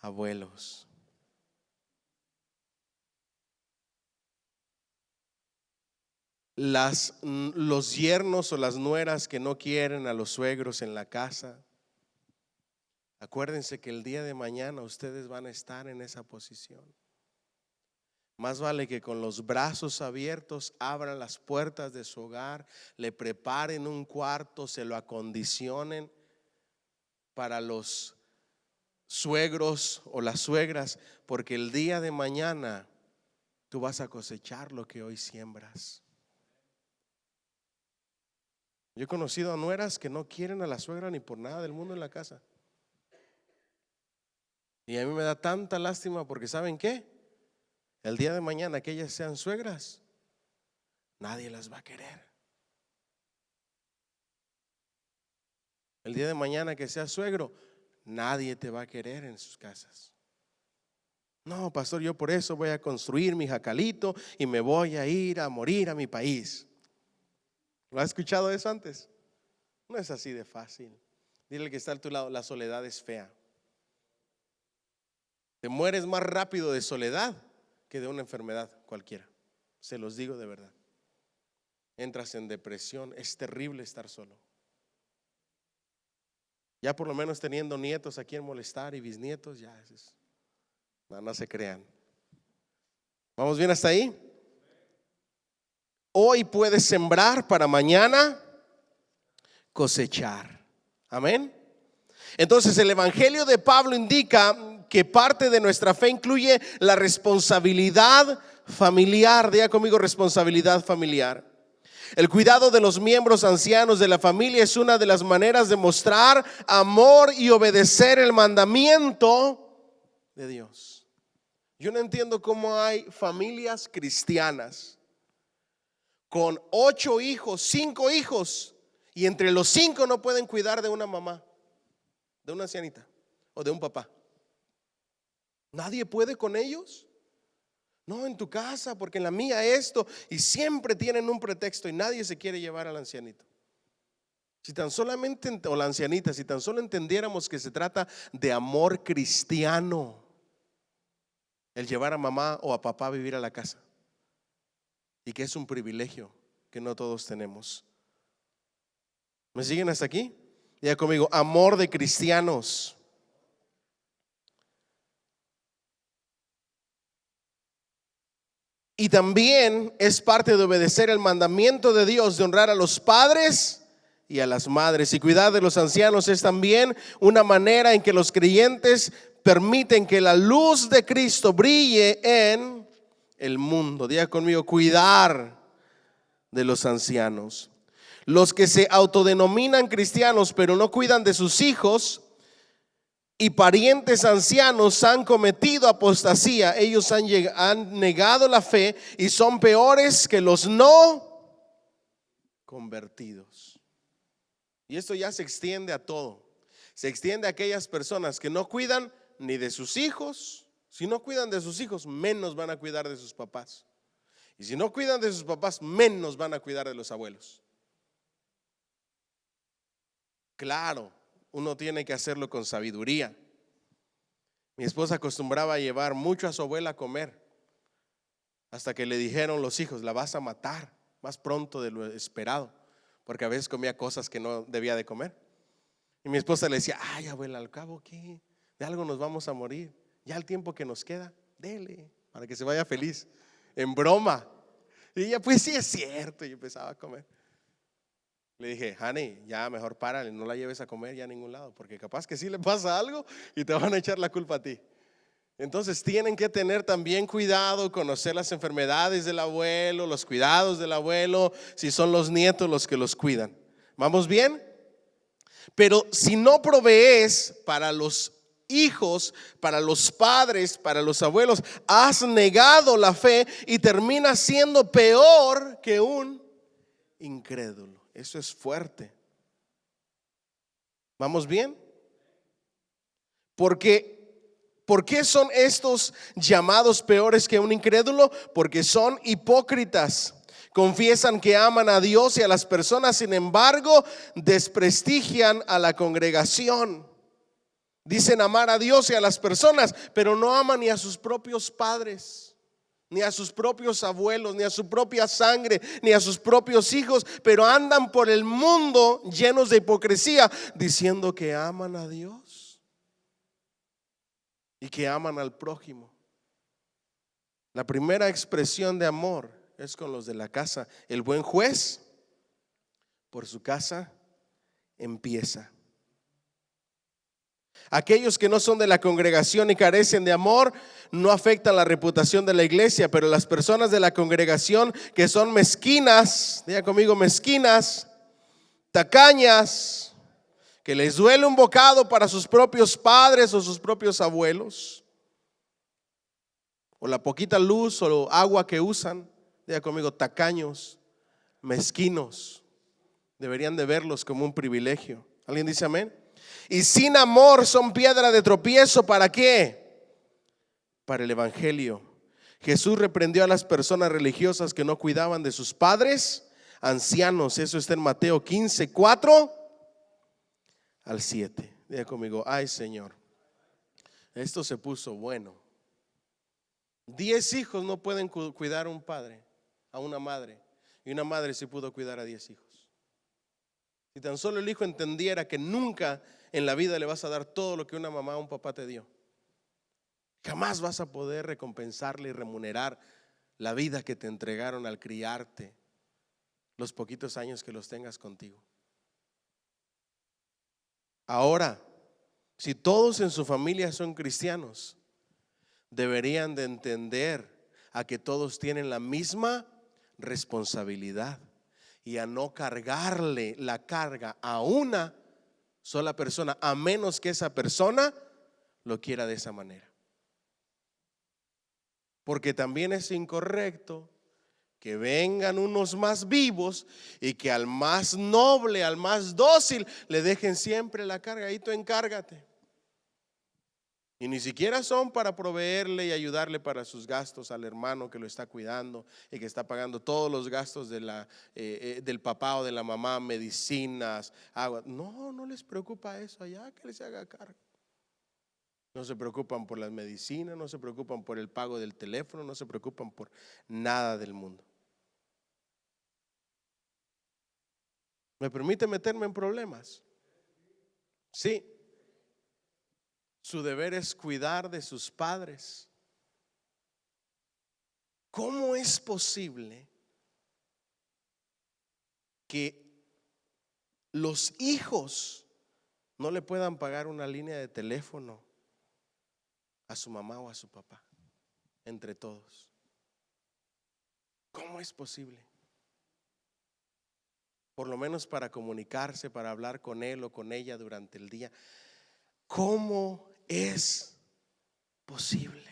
abuelos. Los yernos o las nueras que no quieren a los suegros en la casa, acuérdense que el día de mañana ustedes van a estar en esa posición. Más vale que con los brazos abiertos abran las puertas de su hogar, le preparen un cuarto, se lo acondicionen para los suegros o las suegras, porque el día de mañana tú vas a cosechar lo que hoy siembras. Yo he conocido a nueras que no quieren a la suegra ni por nada del mundo en la casa. Y a mí me da tanta lástima porque ¿saben qué? El día de mañana que ellas sean suegras, nadie las va a querer. El día de mañana que seas suegro, nadie te va a querer en sus casas. No, pastor, yo por eso voy a construir mi jacalito y me voy a ir a morir a mi país. ¿Lo has escuchado eso antes? No es así de fácil. Dile al que está a tu lado, la soledad es fea. Te mueres más rápido de soledad que de una enfermedad cualquiera. Se los digo de verdad. Entras en depresión, es terrible estar solo. Ya por lo menos teniendo nietos a quien molestar y bisnietos, ya no se crean. ¿Vamos bien hasta ahí? Hoy puedes sembrar para mañana cosechar. Amén. Entonces el evangelio de Pablo indica que parte de nuestra fe incluye la responsabilidad familiar. Diga conmigo, responsabilidad familiar. El cuidado de los miembros ancianos de la familia es una de las maneras de mostrar amor y obedecer el mandamiento de Dios. Yo no entiendo cómo hay familias cristianas con 8 hijos, 5 hijos, y entre los 5 no pueden cuidar de una mamá, de una ancianita o de un papá. ¿Nadie puede con ellos? No, en tu casa, porque en la mía esto, y siempre tienen un pretexto y nadie se quiere llevar al ancianito. Si tan solamente, o la ancianita, si tan solo entendiéramos que se trata de amor cristiano, el llevar a mamá o a papá a vivir a la casa, y que es un privilegio que no todos tenemos. ¿Me siguen hasta aquí? Diga conmigo, amor de cristianos. Y también es parte de obedecer el mandamiento de Dios de honrar a los padres y a las madres. Y cuidar de los ancianos es también una manera en que los creyentes permiten que la luz de Cristo brille en el mundo. Diga conmigo, cuidar de los ancianos. Los que se autodenominan cristianos pero no cuidan de sus hijos y parientes ancianos han cometido apostasía. Ellos han negado la fe y son peores que los no convertidos. Y esto ya se extiende a todo. Se extiende a aquellas personas que no cuidan ni de sus hijos. Si no cuidan de sus hijos, menos van a cuidar de sus papás. Y si no cuidan de sus papás, menos van a cuidar de los abuelos. Claro, uno tiene que hacerlo con sabiduría. Mi esposa acostumbraba a llevar mucho a su abuela a comer, hasta que le dijeron los hijos: la vas a matar más pronto de lo esperado, porque a veces comía cosas que no debía de comer. Y mi esposa le decía: ay, abuela, al cabo que de algo nos vamos a morir, ya el tiempo que nos queda, dele para que se vaya feliz, en broma. Y ella: pues sí, es cierto. Y empezaba a comer. Le dije: honey, ya mejor párale, no la lleves a comer ya a ningún lado, porque capaz que sí le pasa algo y te van a echar la culpa a ti. Entonces tienen que tener también cuidado, conocer las enfermedades del abuelo, los cuidados del abuelo, si son los nietos los que los cuidan. ¿Vamos bien? Pero si no provees para los hijos, para los padres, para los abuelos, has negado la fe y terminas siendo peor que un incrédulo. Eso es fuerte. ¿Vamos bien? ¿Por qué son estos llamados peores que un incrédulo? Porque son hipócritas. Confiesan que aman a Dios y a las personas, sin embargo, desprestigian a la congregación. Dicen amar a Dios y a las personas, pero no aman ni a sus propios padres, ni a sus propios abuelos, ni a su propia sangre, ni a sus propios hijos, pero andan por el mundo llenos de hipocresía, diciendo que aman a Dios y que aman al prójimo. La primera expresión de amor es con los de la casa. El buen juez por su casa empieza. Aquellos que no son de la congregación y carecen de amor no afectan la reputación de la iglesia, pero las personas de la congregación que son mezquinas, diga conmigo, mezquinas, tacañas, que les duele un bocado para sus propios padres o sus propios abuelos, o la poquita luz o agua que usan, diga conmigo, tacaños, mezquinos, deberían de verlos como un privilegio. ¿Alguien dice amén? Y sin amor son piedra de tropiezo. ¿Para qué? Para el evangelio. Jesús reprendió a las personas religiosas que no cuidaban de sus padres ancianos. Eso está en Mateo 15, 4 al 7. Diga conmigo: ay, Señor, esto se puso bueno. 10 hijos no pueden cuidar a un padre, a una madre, y una madre sí pudo cuidar a 10 hijos. Si tan solo el hijo entendiera que nunca en la vida le vas a dar todo lo que una mamá o un papá te dio, jamás vas a poder recompensarle y remunerar la vida que te entregaron al criarte, los poquitos años que los tengas contigo. Ahora, si todos en su familia son cristianos, deberían de entender a que todos tienen la misma responsabilidad y a no cargarle la carga a una sola persona, a menos que esa persona lo quiera de esa manera. Porque también es incorrecto que vengan unos más vivos y que al más noble, al más dócil, le dejen siempre la carga. Ahí tú encárgate. Y ni siquiera son para proveerle y ayudarle para sus gastos al hermano que lo está cuidando y que está pagando todos los gastos del papá o de la mamá, medicinas, agua. No, no les preocupa eso allá, que les haga cargo. No se preocupan por las medicinas, no se preocupan por el pago del teléfono, no se preocupan por nada del mundo. ¿Me permite meterme en problemas? Sí. Su deber es cuidar de sus padres. ¿Cómo es posible que los hijos no le puedan pagar una línea de teléfono a su mamá o a su papá entre todos? ¿Cómo es posible? Por lo menos para comunicarse, para hablar con él o con ella durante el día. ¿Cómo es posible?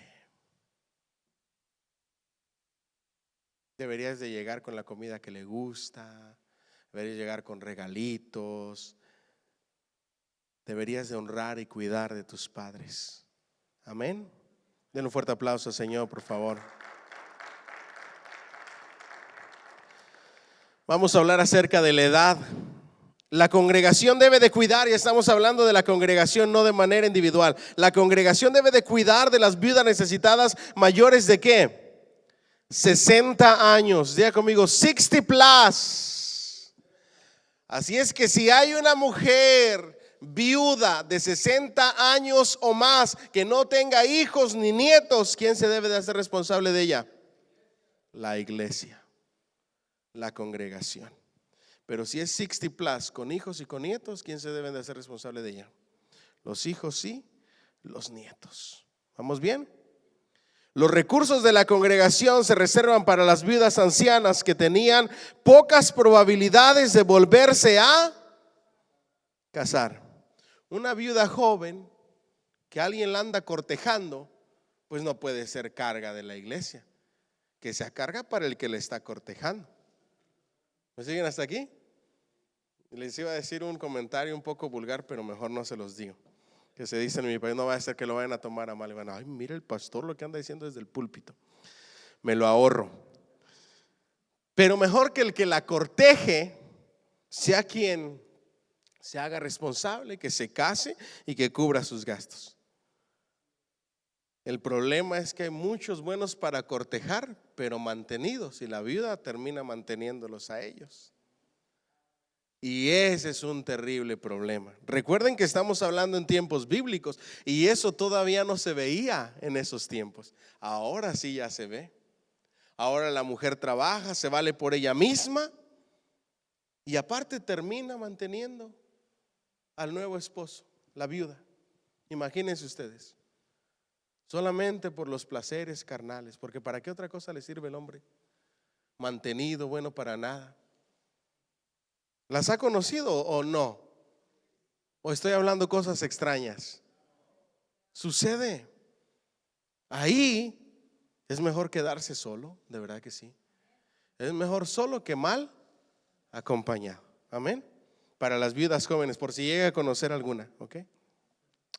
Deberías de llegar con la comida que le gusta, deberías llegar con regalitos, deberías de honrar y cuidar de tus padres. Amén. Den un fuerte aplauso al Señor, por favor. Vamos a hablar acerca de la edad. La congregación debe de cuidar, y estamos hablando de la congregación, no de manera individual. La congregación debe de cuidar de las viudas necesitadas mayores de ¿qué? 60 años. Diga conmigo, 60 plus. Así es que si hay una mujer viuda de 60 años o más que no tenga hijos ni nietos, ¿quién se debe de hacer responsable de ella? La iglesia, la congregación. Pero si es 60 plus con hijos y con nietos, ¿quién se debe de hacer responsable de ella? Los hijos sí, los nietos. ¿Vamos bien? Los recursos de la congregación se reservan para las viudas ancianas que tenían pocas probabilidades de volverse a casar. Una viuda joven que alguien la anda cortejando, pues no puede ser carga de la iglesia, que sea carga para el que le está cortejando. ¿Me siguen hasta aquí? Les iba a decir un comentario un poco vulgar, pero mejor no se los digo. Que se dice en mi país, no va a ser que lo vayan a tomar a mal. Y van a, ay, mira el pastor lo que anda diciendo desde el púlpito. Me lo ahorro. Pero mejor que el que la corteje sea quien se haga responsable, que se case y que cubra sus gastos. El problema es que hay muchos buenos para cortejar, pero mantenidos, y la viuda termina manteniéndolos a ellos. Y ese es un terrible problema. Recuerden que estamos hablando en tiempos bíblicos y eso todavía no se veía en esos tiempos. Ahora sí ya se ve. Ahora la mujer trabaja, se vale por ella misma y aparte termina manteniendo al nuevo esposo, la viuda. Imagínense ustedes, solamente por los placeres carnales, porque ¿para qué otra cosa le sirve el hombre? Mantenido, bueno para nada. ¿Las ha conocido o no? ¿O estoy hablando cosas extrañas? Sucede. Ahí es mejor quedarse solo, de verdad que sí. Es mejor solo que mal acompañado. Amén. Para las viudas jóvenes, por si llega a conocer alguna, ¿ok?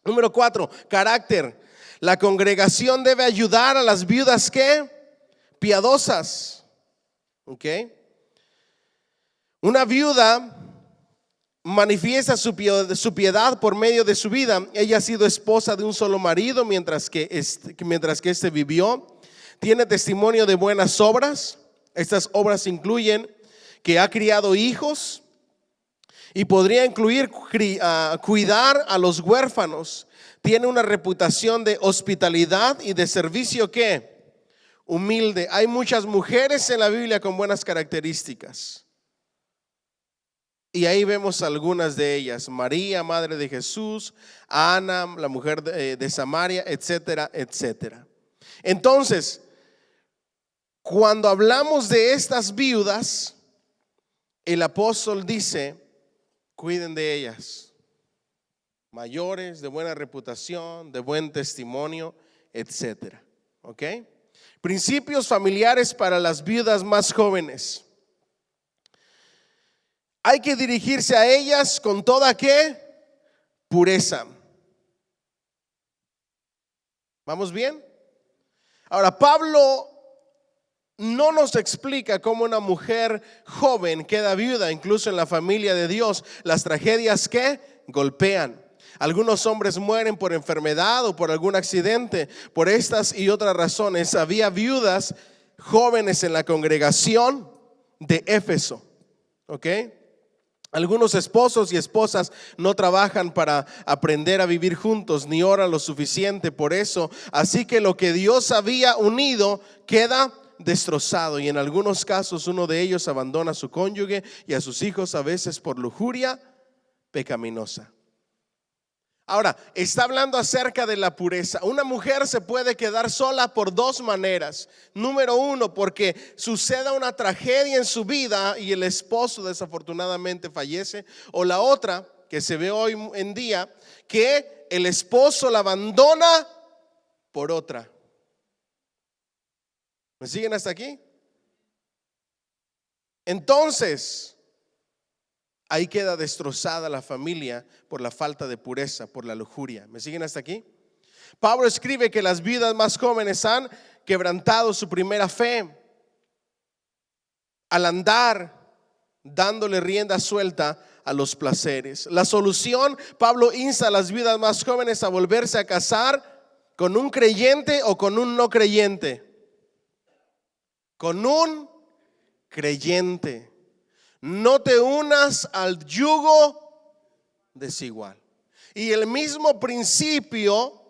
Número 4, carácter. La congregación debe ayudar a las viudas ¿qué? Piadosas. ¿Ok? Una viuda manifiesta su piedad por medio de su vida. Ella ha sido esposa de un solo marido mientras que éste vivió. Tiene testimonio de buenas obras. Estas obras incluyen que ha criado hijos y podría incluir cuidar a los huérfanos. Tiene una reputación de hospitalidad y de servicio ¿qué? Humilde. Hay muchas mujeres en la Biblia con buenas características. Y ahí vemos algunas de ellas: María, madre de Jesús; Ana, la mujer de Samaria, etcétera, etcétera. Entonces, cuando hablamos de estas viudas, el apóstol dice: cuiden de ellas, mayores, de buena reputación, de buen testimonio, etcétera. ¿Ok? Principios familiares para las viudas más jóvenes. Hay que dirigirse a ellas con toda ¿qué? Pureza. ¿Vamos bien? Ahora, Pablo no nos explica cómo una mujer joven queda viuda. Incluso en la familia de Dios, las tragedias ¿qué? Golpean. Algunos hombres mueren por enfermedad o por algún accidente. Por estas y otras razones había viudas jóvenes en la congregación de Éfeso. ¿Ok? Algunos esposos y esposas no trabajan para aprender a vivir juntos, ni oran lo suficiente por eso. Así que lo que Dios había unido queda destrozado, y en algunos casos uno de ellos abandona a su cónyuge y a sus hijos, a veces por lujuria pecaminosa. Ahora, está hablando acerca de la pureza. Una mujer se puede quedar sola por dos maneras. Número 1, porque suceda una tragedia en su vida y el esposo desafortunadamente fallece. O la otra, que que se ve hoy en día, que el esposo la abandona por otra. ¿Me siguen hasta aquí? Entonces, ahí queda destrozada la familia por la falta de pureza, por la lujuria. ¿Me siguen hasta aquí? Pablo escribe que las viudas más jóvenes han quebrantado su primera fe al andar dándole rienda suelta a los placeres. La solución, Pablo insta a las viudas más jóvenes a volverse a casar con un creyente o con un no creyente. Con un creyente. No te unas al yugo desigual. Y el mismo principio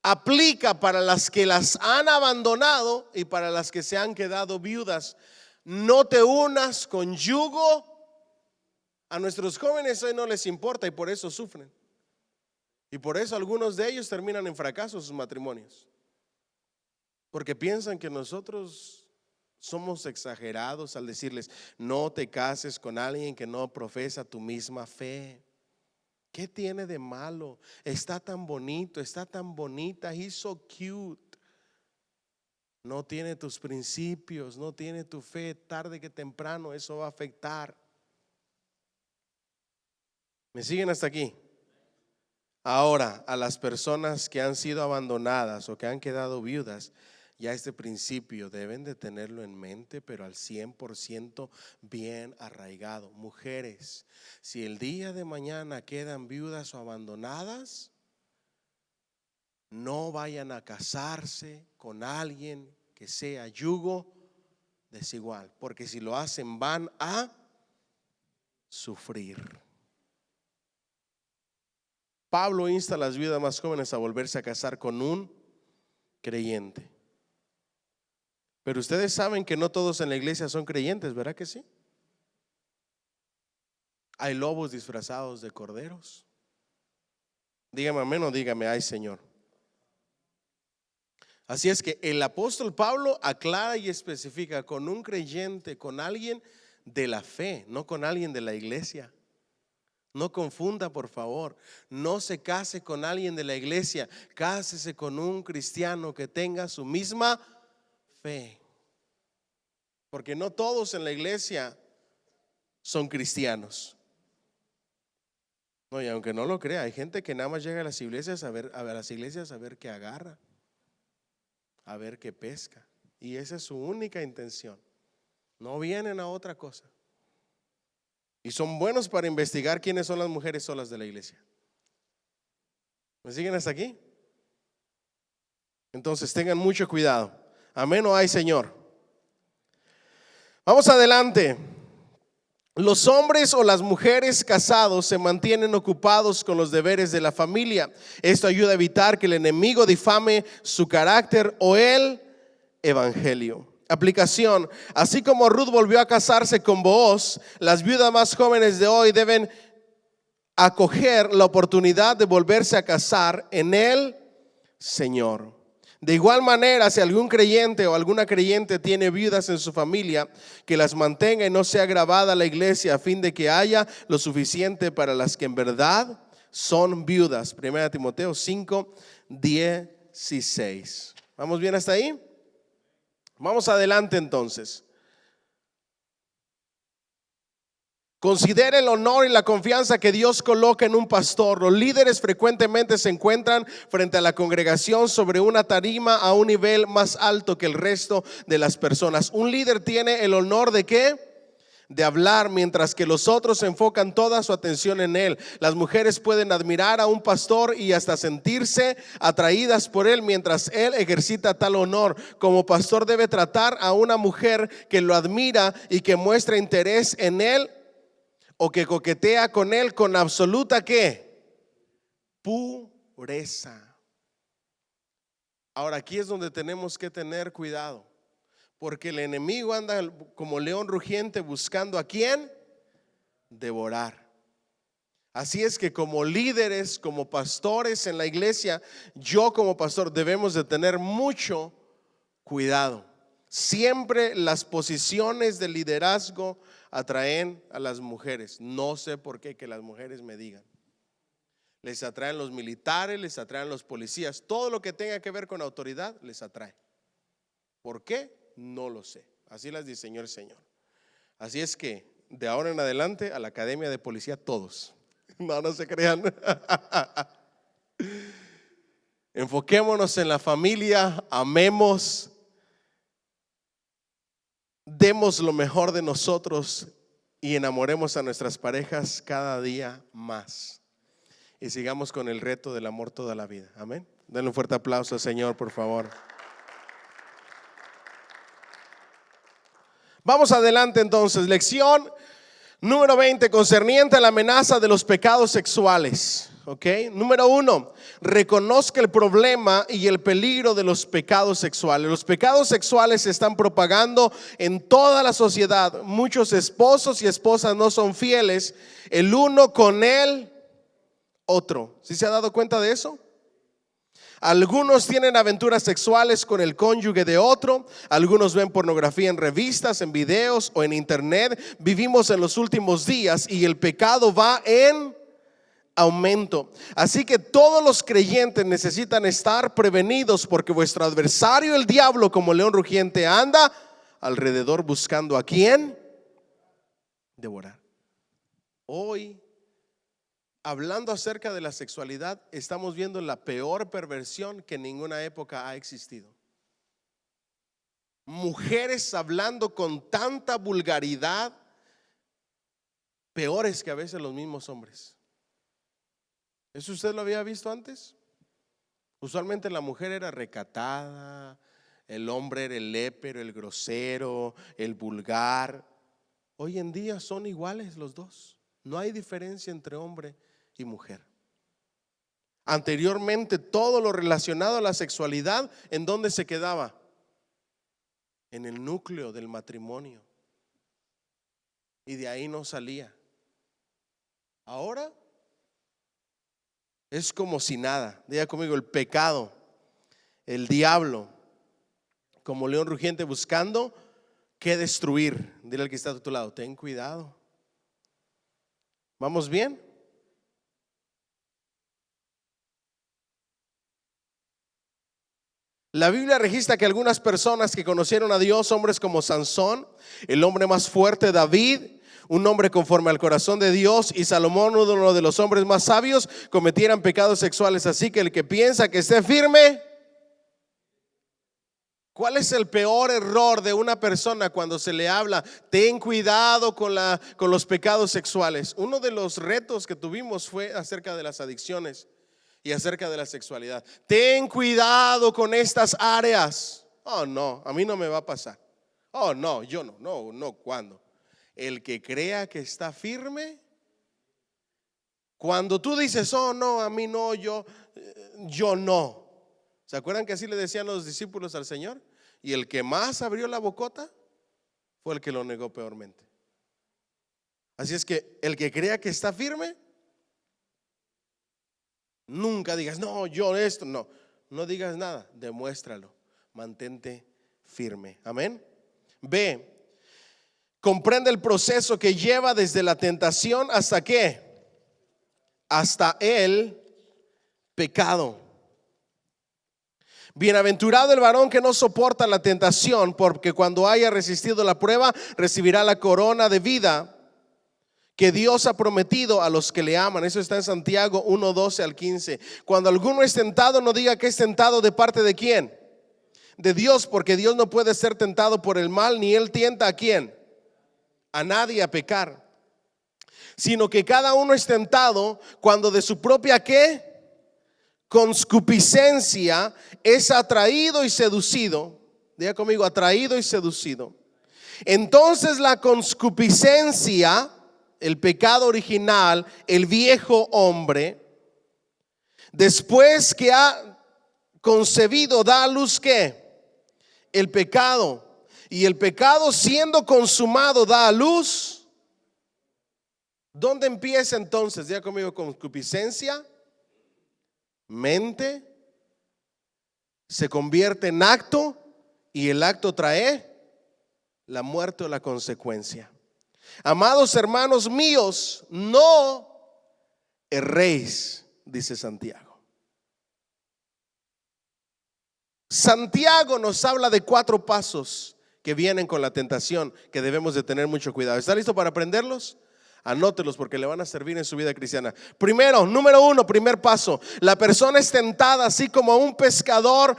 aplica para las que las han abandonado y para las que se han quedado viudas. No te unas con yugo. A nuestros jóvenes hoy no les importa y por eso sufren. Y por eso algunos de ellos terminan en fracaso sus matrimonios. Porque piensan que nosotros somos exagerados al decirles: no te cases con alguien que no profesa tu misma fe. ¿Qué tiene de malo? Está tan bonito, está tan bonita, he's so cute. No tiene tus principios, no tiene tu fe. Tarde que temprano eso va a afectar. ¿Me siguen hasta aquí? Ahora, a las personas que han sido abandonadas o que han quedado viudas, ya este principio deben de tenerlo en mente, pero al 100% bien arraigado. Mujeres, si el día de mañana quedan viudas o abandonadas, no vayan a casarse con alguien que sea yugo desigual, porque si lo hacen van a sufrir. Pablo insta a las viudas más jóvenes a volverse a casar con un creyente. Pero ustedes saben que no todos en la iglesia son creyentes, ¿verdad que sí? Hay lobos disfrazados de corderos. Dígame amén o dígame ay Señor. Así es que el apóstol Pablo aclara y especifica: con un creyente, con alguien de la fe, no con alguien de la iglesia. No confunda, por favor. No se case con alguien de la iglesia. Cásese con un cristiano que tenga su misma fe. Porque no todos en la iglesia son cristianos. No, y aunque no lo crea, hay gente que nada más llega a las iglesias a ver qué agarra, a ver qué pesca. Y esa es su única intención. No vienen a otra cosa. Y son buenos para investigar quiénes son las mujeres solas de la iglesia. ¿Me siguen hasta aquí? Entonces tengan mucho cuidado. Amén o ay Señor. Vamos adelante. Los hombres o las mujeres casados se mantienen ocupados con los deberes de la familia. Esto ayuda a evitar que el enemigo difame su carácter o el evangelio. Aplicación: así como Ruth volvió a casarse con Booz, las viudas más jóvenes de hoy deben acoger la oportunidad de volverse a casar en el Señor. De igual manera, si algún creyente o alguna creyente tiene viudas en su familia, que las mantenga y no sea grabada la iglesia, a fin de que haya lo suficiente para las que en verdad son viudas. 1 Timoteo 5:16. ¿Vamos bien hasta ahí? Vamos adelante entonces. Considere el honor y la confianza que Dios coloca en un pastor. Los líderes frecuentemente se encuentran frente a la congregación sobre una tarima a un nivel más alto que el resto de las personas. Un líder tiene el honor ¿de qué? De hablar, mientras que los otros enfocan toda su atención en él. Las mujeres pueden admirar a un pastor y hasta sentirse atraídas por él mientras él ejercita tal honor. Como pastor debe tratar a una mujer que lo admira y que muestra interés en él o que coquetea con él con absoluta ¿qué? Pureza. Ahora aquí es donde tenemos que tener cuidado, porque el enemigo anda como león rugiente buscando a quién devorar. Así es que como líderes, como pastores en la iglesia, yo como pastor debemos de tener mucho cuidado. Siempre las posiciones de liderazgo atraen a las mujeres. No sé por qué, que las mujeres me digan. Les atraen los militares, les atraen los policías. Todo lo que tenga que ver con autoridad les atrae. ¿Por qué? No lo sé. Así las diseñó el Señor. Así es que de ahora en adelante a la academia de policía todos. No, no se crean. Enfoquémonos en la familia, amemos, demos lo mejor de nosotros y enamoremos a nuestras parejas cada día más. Y sigamos con el reto del amor toda la vida. Amén. Denle un fuerte aplauso al Señor, por favor. Vamos adelante entonces. Lección número 20, concerniente a la amenaza de los pecados sexuales. Número 1, reconozca el problema y el peligro de los pecados sexuales. Los pecados sexuales se están propagando en toda la sociedad. Muchos esposos y esposas no son fieles el uno con el otro. ¿Sí se ha dado cuenta de eso? Algunos tienen aventuras sexuales con el cónyuge de otro. Algunos ven pornografía en revistas, en videos o en internet. Vivimos en los últimos días y el pecado va en aumento. Así que todos los creyentes necesitan estar prevenidos, porque vuestro adversario, el diablo, como león rugiente, anda alrededor buscando a quién devorar. Hoy, hablando acerca de la sexualidad, estamos viendo la peor perversión que en ninguna época ha existido. Mujeres hablando con tanta vulgaridad, peores que a veces los mismos hombres. ¿Eso usted lo había visto antes? Usualmente la mujer era recatada, el hombre era el lépero, el grosero, el vulgar. Hoy en día son iguales los dos. No hay diferencia entre hombre y mujer. Anteriormente todo lo relacionado a la sexualidad, ¿en dónde se quedaba? En el núcleo del matrimonio. Y de ahí no salía. Ahora es como si nada. Diga conmigo, el pecado, el diablo, como león rugiente buscando qué destruir. Dile al que está a tu lado, ten cuidado. ¿Vamos bien? La Biblia registra que algunas personas que conocieron a Dios, hombres como Sansón, el hombre más fuerte, David, un hombre conforme al corazón de Dios, y Salomón, uno de los hombres más sabios, cometieran pecados sexuales. Así que el que piensa que esté firme. ¿Cuál es el peor error de una persona cuando se le habla? Ten cuidado con los pecados sexuales. Uno de los retos que tuvimos fue acerca de las adicciones y acerca de la sexualidad. Ten cuidado con estas áreas. Oh, no, a mí no me va a pasar. Oh, no, yo no, ¿cuándo? El que crea que está firme, cuando tú dices, oh, no, a mí no, yo no. ¿Se acuerdan que así le decían los discípulos al Señor? Y el que más abrió la bocota fue el que lo negó peormente. Así es que el que crea que está firme, nunca digas, no, yo esto, no digas nada, demuéstralo, mantente firme. Amén. B, comprende el proceso que lleva desde la tentación hasta ¿qué? Hasta el pecado. Bienaventurado el varón que no soporta la tentación, porque cuando haya resistido la prueba, recibirá la corona de vida que Dios ha prometido a los que le aman. Eso está en Santiago 1:12 al 15. Cuando alguno es tentado, no diga que es tentado de parte de quién, de Dios, porque Dios no puede ser tentado por el mal, ni él tienta a quién, a nadie a pecar, sino que cada uno es tentado cuando de su propia ¿qué? Concupiscencia es atraído y seducido. Diga conmigo, atraído y seducido. Entonces la concupiscencia, el pecado original, el viejo hombre, después que ha concebido, da a luz ¿qué? El pecado. Y el pecado, siendo consumado, da a luz. ¿Dónde empieza entonces? Diga conmigo, concupiscencia, mente, se convierte en acto y el acto trae la muerte o la consecuencia. Amados hermanos míos, no erréis, dice Santiago. Santiago nos habla de 4 pasos que vienen con la tentación, que debemos de tener mucho cuidado. ¿Está listo para aprenderlos? Anótelos porque le van a servir en su vida cristiana. Primero, número 1, primer paso. La persona es tentada así como un pescador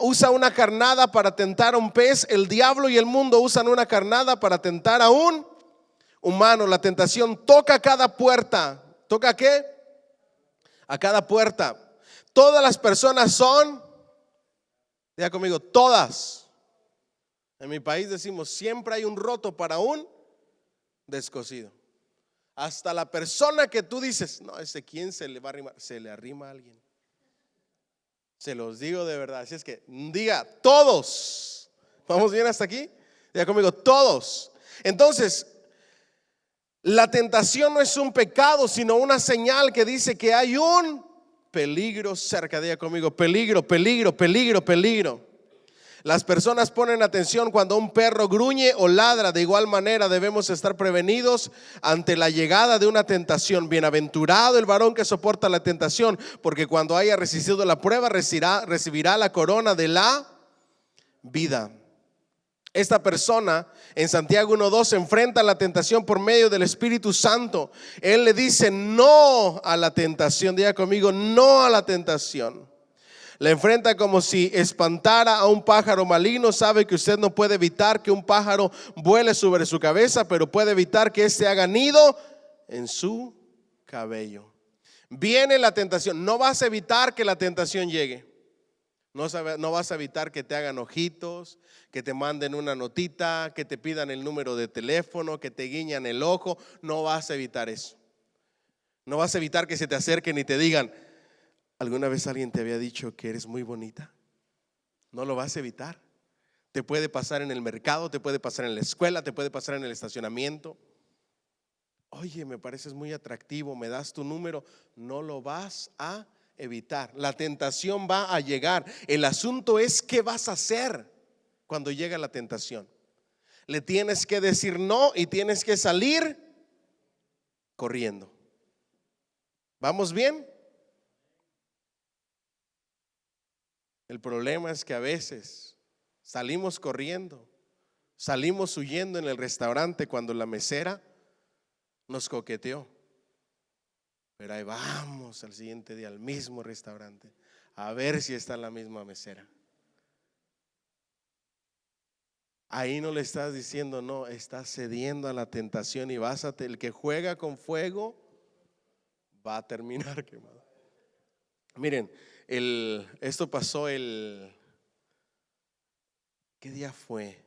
usa una carnada para tentar a un pez. El diablo y el mundo usan una carnada para tentar a un humano. La tentación toca cada puerta. ¿Toca qué? A cada puerta. Todas las personas son, diga conmigo, todas. En mi país decimos, siempre hay un roto para un descosido. Hasta la persona que tú dices, no, ese quién se le va a arrimar, se le arrima a alguien. Se los digo de verdad. Así es que diga, todos. ¿Vamos bien hasta aquí? Diga conmigo, todos. Entonces, la tentación no es un pecado, sino una señal que dice que hay un peligro cerca. Diga conmigo, peligro, peligro, peligro, peligro. Las personas ponen atención cuando un perro gruñe o ladra. De igual manera debemos estar prevenidos ante la llegada de una tentación. Bienaventurado el varón que soporta la tentación, porque cuando haya resistido la prueba recibirá la corona de la vida. Esta persona en Santiago 1:2 enfrenta la tentación por medio del Espíritu Santo. Él le dice no a la tentación. Diga conmigo, no a la tentación. La enfrenta como si espantara a un pájaro maligno. Sabe que usted no puede evitar que un pájaro vuele sobre su cabeza, pero puede evitar que éste haga nido en su cabello. Viene la tentación. No vas a evitar que la tentación llegue. No vas a evitar que te hagan ojitos, que te manden una notita, que te pidan el número de teléfono, que te guiñan el ojo. No vas a evitar eso. No vas a evitar que se te acerquen y te digan, ¿alguna vez alguien te había dicho que eres muy bonita? No lo vas a evitar. Te puede pasar en el mercado, te puede pasar en la escuela, te puede pasar en el estacionamiento. Oye, me pareces muy atractivo, me das tu número. No lo vas a evitar. La tentación va a llegar. El asunto es qué vas a hacer cuando llega la tentación. Le tienes que decir no y tienes que salir corriendo. ¿Vamos bien? El problema es que a veces salimos corriendo, salimos huyendo en el restaurante cuando la mesera nos coqueteó. Pero ahí vamos al siguiente día al mismo restaurante a ver si está la misma mesera. Ahí no le estás diciendo no, estás cediendo a la tentación y el que juega con fuego va a terminar quemado. Miren, esto pasó ¿qué día fue?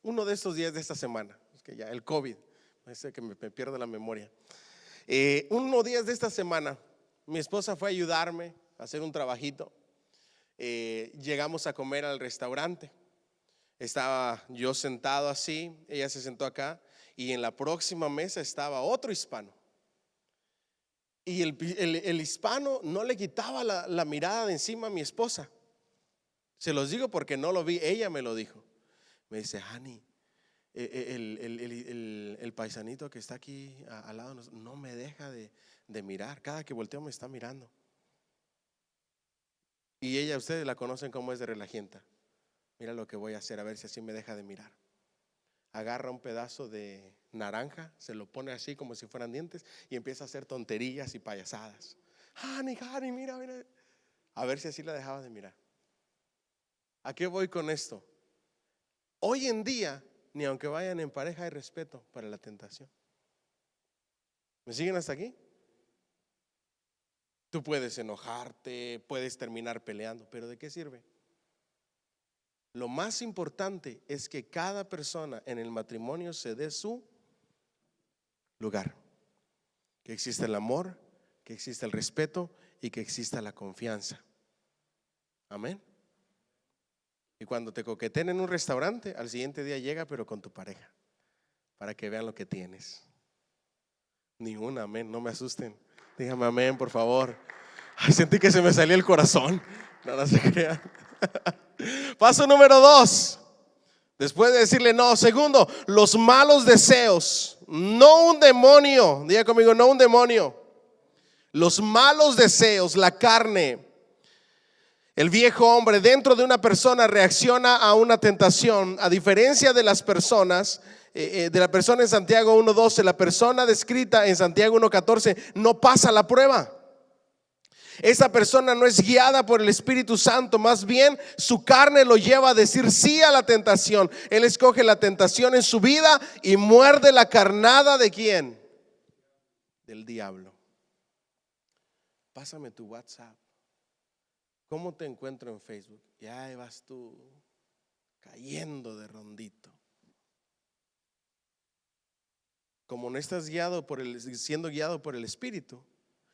Uno de estos días de esta semana, es que ya el COVID, parece que me pierdo la memoria. Unos días de esta semana, mi esposa fue a ayudarme a hacer un trabajito. Llegamos a comer al restaurante. Estaba yo sentado así, ella se sentó acá y en la próxima mesa estaba otro hispano. Y el hispano no le quitaba la mirada de encima a mi esposa. Se los digo porque no lo vi, ella me lo dijo. Me dice, Hani, el paisanito que está aquí al lado no me deja de mirar. Cada que volteo me está mirando. Y ella, ustedes la conocen como es de relajienta. Mira lo que voy a hacer, a ver si así me deja de mirar. Agarra un pedazo de naranja, se lo pone así como si fueran dientes y empieza a hacer tonterillas y payasadas. Hani, mira. A ver si así la dejaba de mirar. ¿A qué voy con esto? Hoy en día, ni aunque vayan en pareja, hay respeto para la tentación. ¿Me siguen hasta aquí? Tú puedes enojarte, puedes terminar peleando, pero ¿de qué sirve? Lo más importante es que cada persona en el matrimonio se dé su lugar. Que exista el amor, que exista el respeto y que exista la confianza. Amén. Y cuando te coqueteen en un restaurante, al siguiente día llega pero con tu pareja, para que vean lo que tienes. Ni una, amén, no me asusten. Dígame amén, por favor. Ay, sentí que se me salía el corazón. No se crean. Paso número 2. Después de decirle no. Segundo, los malos deseos. No un demonio. Diga conmigo, no un demonio. Los malos deseos, la carne. El viejo hombre dentro de una persona reacciona a una tentación. A diferencia de las personas, de la persona en Santiago 1:12, la persona descrita en Santiago 1:14 no pasa la prueba. Esa persona no es guiada por el Espíritu Santo, más bien su carne lo lleva a decir sí a la tentación. Él escoge la tentación en su vida y muerde la carnada ¿de quién? Del diablo. Pásame tu WhatsApp. ¿Cómo te encuentro en Facebook? Ya ahí vas tú cayendo de rondito. Como no estás siendo guiado por el Espíritu,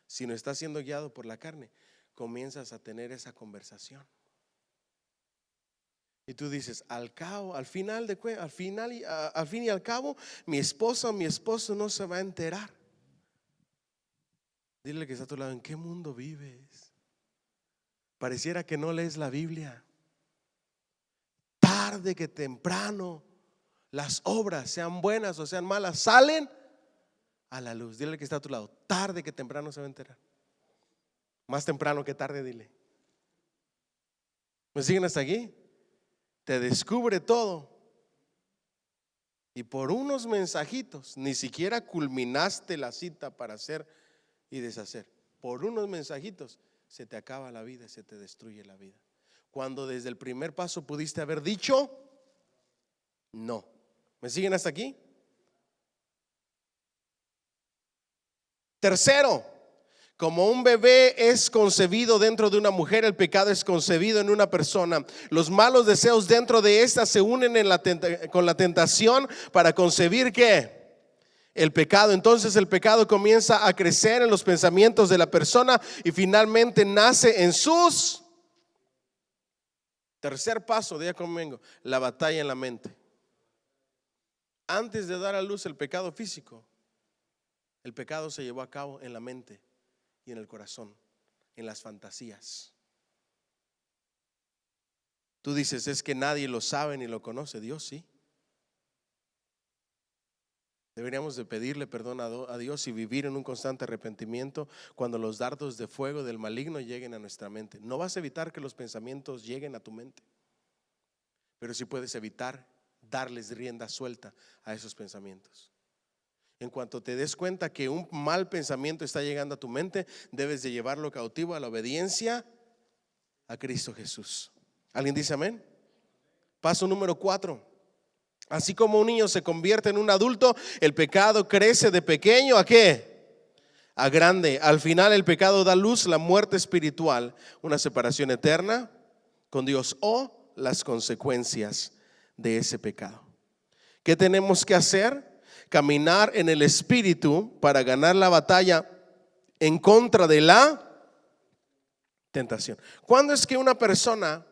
sino estás siendo guiado por la carne, comienzas a tener esa conversación. Y tú dices, al fin y al cabo, mi esposa o mi esposo no se va a enterar. Dile que está a tu lado, ¿en qué mundo vives? Pareciera que no lees la Biblia. Tarde que temprano, las obras, sean buenas o sean malas, salen a la luz. Dile que está a tu lado, tarde que temprano se va a enterar. Más temprano que tarde, dile. ¿Me siguen hasta aquí? Te descubre todo. Y por unos mensajitos, ni siquiera culminaste la cita para hacer y deshacer. Por unos mensajitos se te acaba la vida, se te destruye la vida. Cuando desde el primer paso pudiste haber dicho no. ¿Me siguen hasta aquí? Tercero, como un bebé es concebido dentro de una mujer, el pecado es concebido en una persona. Los malos deseos dentro de esta se unen con la tentación para concebir ¿qué? El pecado. Entonces el pecado comienza a crecer en los pensamientos de la persona y finalmente nace en sus. Tercer paso, diga conmigo, la batalla en la mente. Antes de dar a luz el pecado físico, el pecado se llevó a cabo en la mente y en el corazón, en las fantasías. Tú dices, es que nadie lo sabe ni lo conoce. Dios sí. Deberíamos de pedirle perdón a Dios y vivir en un constante arrepentimiento cuando los dardos de fuego del maligno lleguen a nuestra mente. No vas a evitar que los pensamientos lleguen a tu mente, pero sí puedes evitar darles rienda suelta a esos pensamientos. En cuanto te des cuenta que un mal pensamiento está llegando a tu mente, debes de llevarlo cautivo a la obediencia a Cristo Jesús. ¿Alguien dice amén? Paso número 4. Así como un niño se convierte en un adulto, el pecado crece de pequeño ¿a qué? A grande. Al final el pecado da luz la muerte espiritual, una separación eterna con Dios o las consecuencias de ese pecado. ¿Qué tenemos que hacer? Caminar en el Espíritu para ganar la batalla en contra de la tentación. ¿Cuándo es que una persona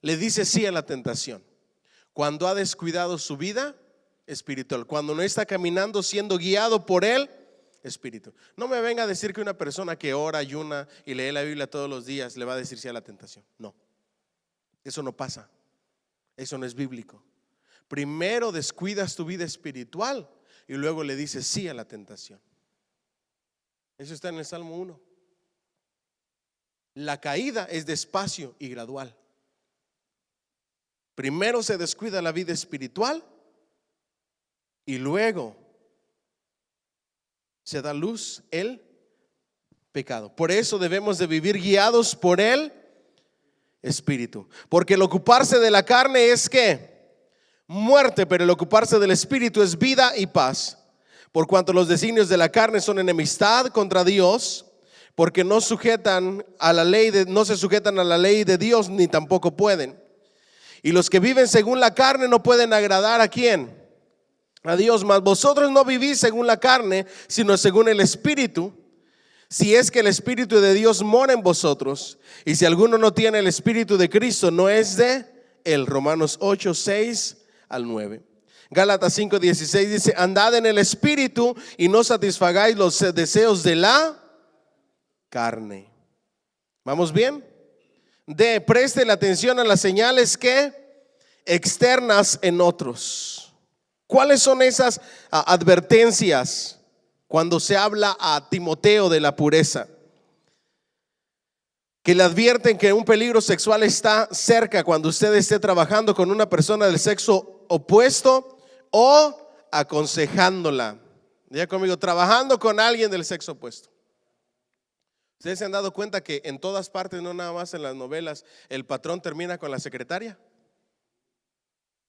le dice sí a la tentación? Cuando ha descuidado su vida espiritual, cuando no está caminando siendo guiado por el Espíritu. No me venga a decir que una persona que ora, ayuna y lee la Biblia todos los días le va a decir sí a la tentación. No, eso no pasa. Eso no es bíblico. Primero descuidas tu vida espiritual y luego le dices sí a la tentación. Eso está en el Salmo 1. La caída es despacio y gradual. Primero se descuida la vida espiritual y luego se da luz el pecado. Por eso debemos de vivir guiados por el Espíritu. Porque el ocuparse de la carne es ¿qué? Muerte, pero el ocuparse del Espíritu es vida y paz. Por cuanto los designios de la carne son enemistad contra Dios, porque no se sujetan a la ley de Dios, ni tampoco pueden. Y los que viven según la carne no pueden agradar ¿a quién? A Dios. Mas vosotros no vivís según la carne, sino según el Espíritu, si es que el Espíritu de Dios mora en vosotros. Y si alguno no tiene el Espíritu de Cristo, no es de él. Romanos 8, 6 al 9. Gálatas 5, 16 dice: andad en el Espíritu y no satisfagáis los deseos de la carne. ¿Vamos bien? D, preste la atención a las señales que externas en otros. ¿Cuáles son esas advertencias cuando se habla a Timoteo de la pureza? Que le advierten que un peligro sexual está cerca cuando usted esté trabajando con una persona del sexo opuesto o aconsejándola. Diga conmigo, trabajando con alguien del sexo opuesto. ¿Ustedes se han dado cuenta que en todas partes, no nada más en las novelas, el patrón termina con la secretaria?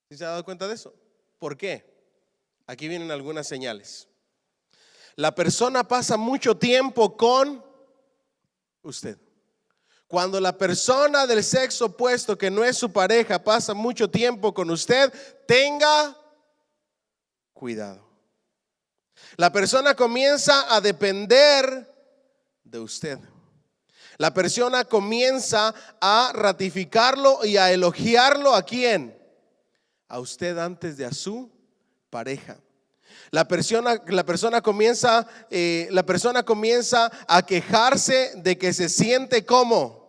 ¿Sí se ha dado cuenta de eso? ¿Por qué? Aquí vienen algunas señales. La persona pasa mucho tiempo con usted. Cuando la persona del sexo opuesto, que no es su pareja, pasa mucho tiempo con usted, tenga cuidado. La persona comienza a depender de usted. La persona comienza a ratificarlo y a elogiarlo. ¿A quién? A usted antes de a su pareja. La persona comienza a quejarse de que se siente como.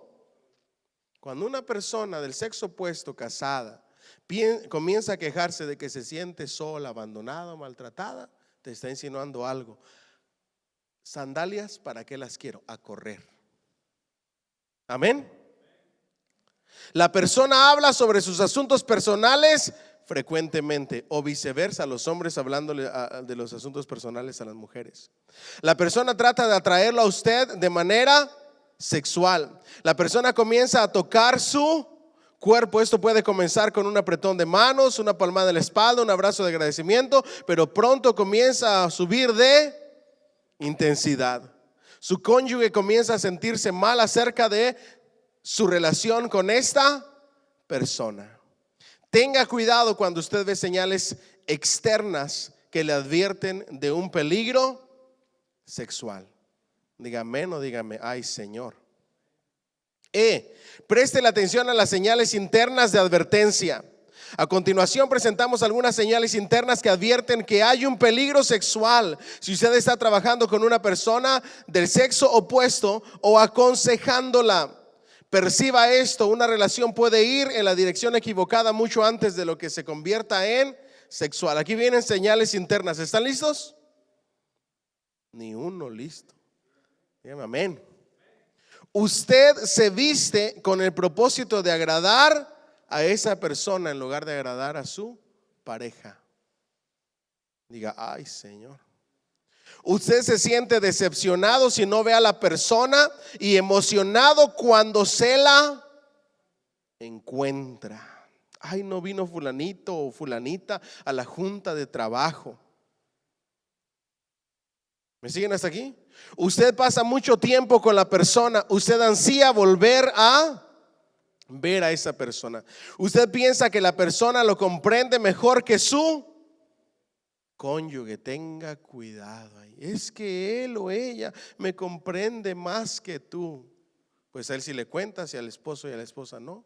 Cuando una persona del sexo opuesto, casada, comienza a quejarse de que se siente sola, abandonada, maltratada, te está insinuando algo. Sandalias, ¿para qué las quiero? A correr. Amén. La persona habla sobre sus asuntos personales frecuentemente, o viceversa, los hombres hablándole de los asuntos personales a las mujeres. La persona trata de atraerlo a usted de manera sexual. La persona comienza a tocar su cuerpo. Esto puede comenzar con un apretón de manos, una palmada en la espalda, un abrazo de agradecimiento, pero pronto comienza a subir de intensidad. Su cónyuge comienza a sentirse mal acerca de su relación con esta persona. Tenga cuidado cuando usted ve señales externas que le advierten de un peligro sexual. Dígame, no dígame, ay Señor. Preste la atención a las señales internas de advertencia. A continuación presentamos algunas señales internas que advierten que hay un peligro sexual. Si usted está trabajando con una persona del sexo opuesto o aconsejándola, perciba esto: una relación puede ir en la dirección equivocada mucho antes de lo que se convierta en sexual. Aquí vienen señales internas. ¿Están listos? Ni uno listo. Dígame amén. Usted se viste con el propósito de agradar a esa persona en lugar de agradar a su pareja. Diga, ay Señor. Usted se siente decepcionado si no ve a la persona y emocionado cuando se la encuentra. Ay, no vino fulanito o fulanita a la junta de trabajo. ¿Me siguen hasta aquí? Usted pasa mucho tiempo con la persona. Usted ansía volver a ver a esa persona. Usted piensa que la persona lo comprende mejor que su cónyuge. Tenga cuidado ahí. Es que él o ella me comprende más que tú. Pues a él sí le cuentas y al esposo y a la esposa no.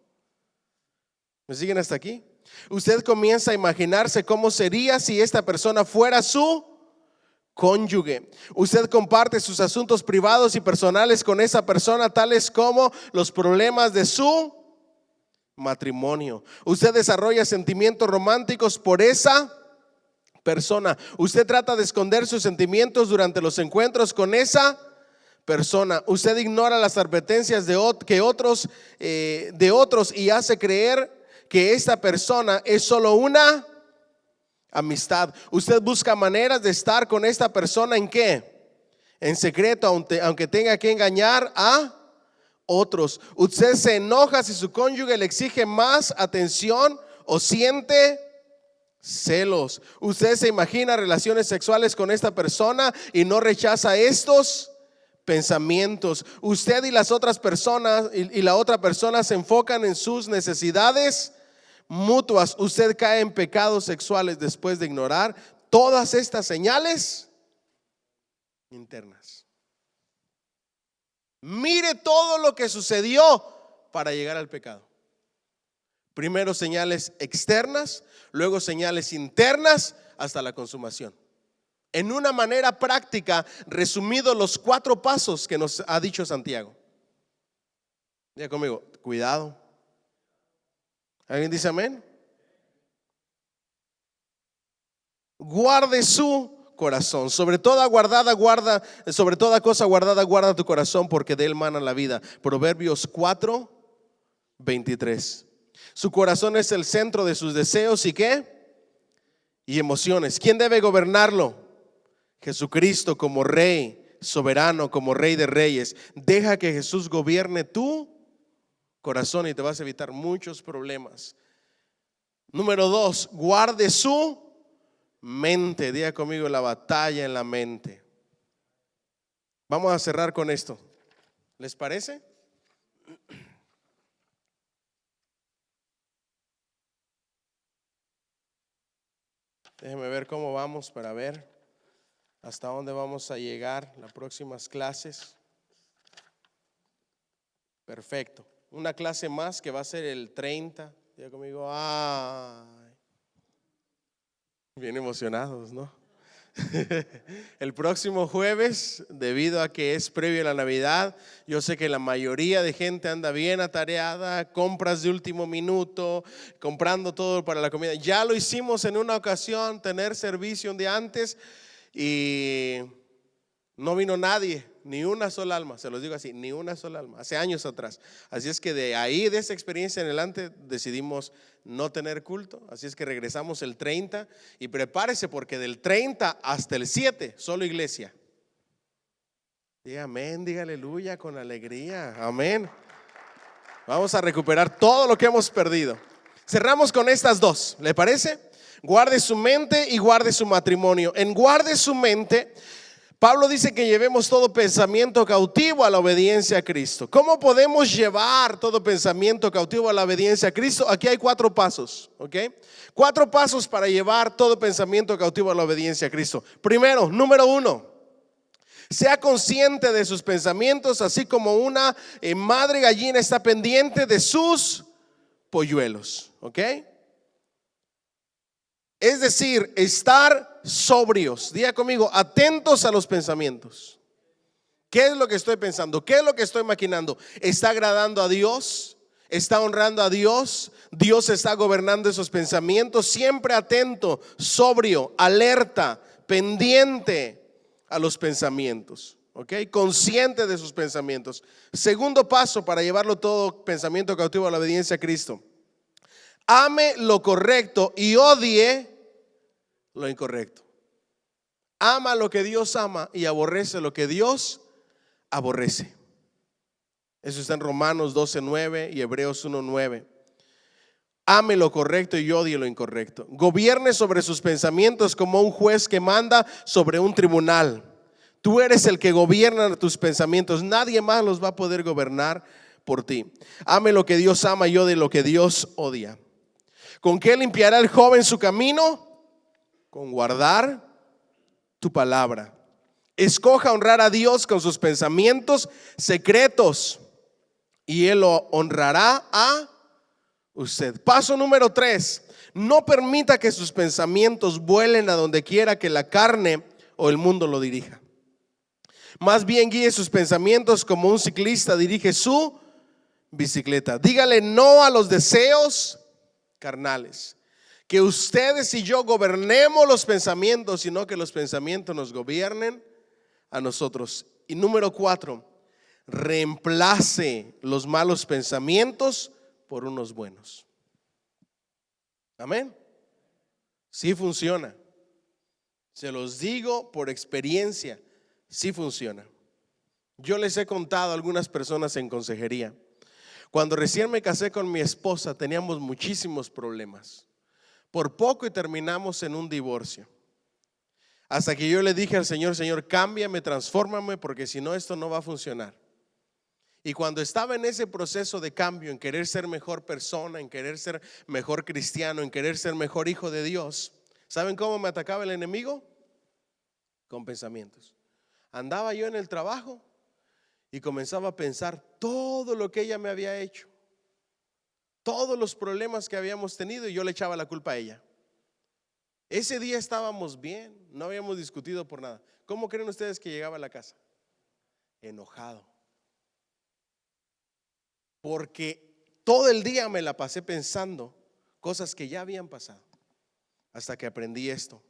¿Me siguen hasta aquí? Usted comienza a imaginarse cómo sería si esta persona fuera su cónyuge. Usted comparte sus asuntos privados y personales con esa persona, tales como los problemas de su matrimonio. Usted desarrolla sentimientos románticos por esa persona. Usted trata de esconder sus sentimientos durante los encuentros con esa persona. Usted ignora las advertencias de otros y hace creer que esta persona es solo una amistad. Usted busca maneras de estar con esta persona ¿en qué? En secreto, aunque tenga que engañar a otros. Usted se enoja si su cónyuge le exige más atención o siente celos. Usted se imagina relaciones sexuales con esta persona y no rechaza estos pensamientos. Usted y las otras personas y la otra persona se enfocan en sus necesidades mutuas. Usted cae en pecados sexuales después de ignorar todas estas señales internas. Mire todo lo que sucedió para llegar al pecado. Primero señales externas, luego señales internas hasta la consumación. En una manera práctica, resumido los 4 pasos que nos ha dicho Santiago. Diga conmigo, Cuidado. ¿Alguien dice amén? Guarde su corazón. Sobre toda cosa guardada, guarda tu corazón, porque de él mana la vida. Proverbios 4:23. Su corazón es el centro de sus deseos y ¿qué? Y emociones. ¿Quién debe gobernarlo? Jesucristo como Rey soberano, como Rey de Reyes. Deja que Jesús gobierne tu corazón y te vas a evitar muchos problemas. Número 2, guarde su mente. Diga conmigo, la batalla en la mente. Vamos a cerrar con esto. ¿Les parece? Déjenme ver cómo vamos para ver hasta dónde vamos a llegar las próximas clases. Perfecto. Una clase más que va a ser el 30. Diga conmigo, ay, bien emocionados, ¿no? El próximo jueves, debido a que es previo a la Navidad, yo sé que la mayoría de gente anda bien atareada, compras de último minuto, comprando todo para la comida. Ya lo hicimos en una ocasión, tener servicio un día antes y no vino nadie, ni una sola alma, se los digo así, ni una sola alma, hace años atrás. Así es que de ahí, de esa experiencia en adelante, decidimos no tener culto. Así es que regresamos el 30 y prepárese porque del 30 hasta el 7, solo iglesia. Diga amén, diga aleluya con alegría, amén. Vamos a recuperar todo lo que hemos perdido. Cerramos con estas dos, ¿le parece? Guarde su mente y guarde su matrimonio. En guarde su mente, Pablo dice que llevemos todo pensamiento cautivo a la obediencia a Cristo. ¿Cómo podemos llevar todo pensamiento cautivo a la obediencia a Cristo? Aquí hay 4 pasos, ¿ok? 4 pasos para llevar todo pensamiento cautivo a la obediencia a Cristo. Primero, número 1, sea consciente de sus pensamientos, así como una madre gallina está pendiente de sus polluelos, ¿ok? Es decir, estar sobrios. Diga conmigo, atentos a los pensamientos. ¿Qué es lo que estoy pensando? ¿Qué es lo que estoy maquinando? ¿Está agradando a Dios? ¿Está honrando a Dios? ¿Dios está gobernando esos pensamientos? Siempre atento, sobrio, alerta, pendiente a los pensamientos, ¿ok? Consciente de sus pensamientos. Segundo paso para llevarlo todo pensamiento cautivo a la obediencia a Cristo: ame lo correcto y odie lo incorrecto. Ama lo que Dios ama y aborrece lo que Dios aborrece. Eso está en Romanos 12:9 y Hebreos 1:9. Ame lo correcto y odie lo incorrecto. Gobierne sobre sus pensamientos como un juez que manda sobre un tribunal. Tú eres el que gobierna tus pensamientos. Nadie más los va a poder gobernar por ti. Ame lo que Dios ama y odie lo que Dios odia. ¿Con qué limpiará el joven su camino? Con guardar tu palabra. Escoja honrar a Dios con sus pensamientos secretos y Él lo honrará a usted. Paso número 3: no permita que sus pensamientos vuelen a donde quiera que la carne o el mundo lo dirija. Más bien guíe sus pensamientos como un ciclista dirige su bicicleta. Dígale no a los deseos carnales. Que ustedes y yo gobernemos los pensamientos, sino que los pensamientos nos gobiernen a nosotros. Y número 4, reemplace los malos pensamientos por unos buenos. Amén. Sí funciona. Se los digo por experiencia, sí funciona. Yo les he contado a algunas personas en consejería. Cuando recién me casé con mi esposa teníamos muchísimos problemas. Por poco y terminamos en un divorcio. Hasta que yo le dije al Señor: Señor, cámbiame, transfórmame, porque si no esto no va a funcionar. Y cuando estaba en ese proceso de cambio, en querer ser mejor persona, en querer ser mejor cristiano, en querer ser mejor hijo de Dios, ¿saben cómo me atacaba el enemigo? Con pensamientos. Andaba yo en el trabajo y comenzaba a pensar todo lo que ella me había hecho, todos los problemas que habíamos tenido, y yo le echaba la culpa a ella. Ese día estábamos bien, no habíamos discutido por nada. ¿Cómo creen ustedes que llegaba a la casa? Enojado. Porque Todo el día me la pasé pensando cosas que ya habían pasado, hasta que aprendí esto.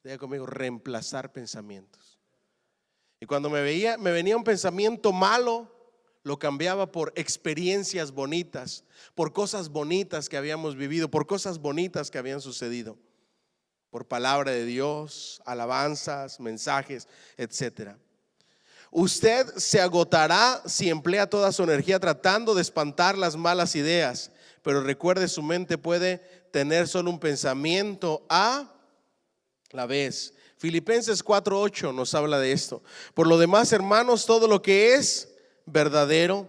Diga conmigo, reemplazar pensamientos. Y cuando me venía un pensamiento malo, lo cambiaba por experiencias bonitas, por cosas bonitas que habíamos vivido, por cosas bonitas que habían sucedido, por palabra de Dios, alabanzas, mensajes, etcétera. Usted se agotará si emplea toda su energía tratando de espantar las malas ideas, pero recuerde, su mente puede tener solo un pensamiento a la vez. Filipenses 4:8 nos habla de esto. Por lo demás, hermanos, todo lo que es verdadero,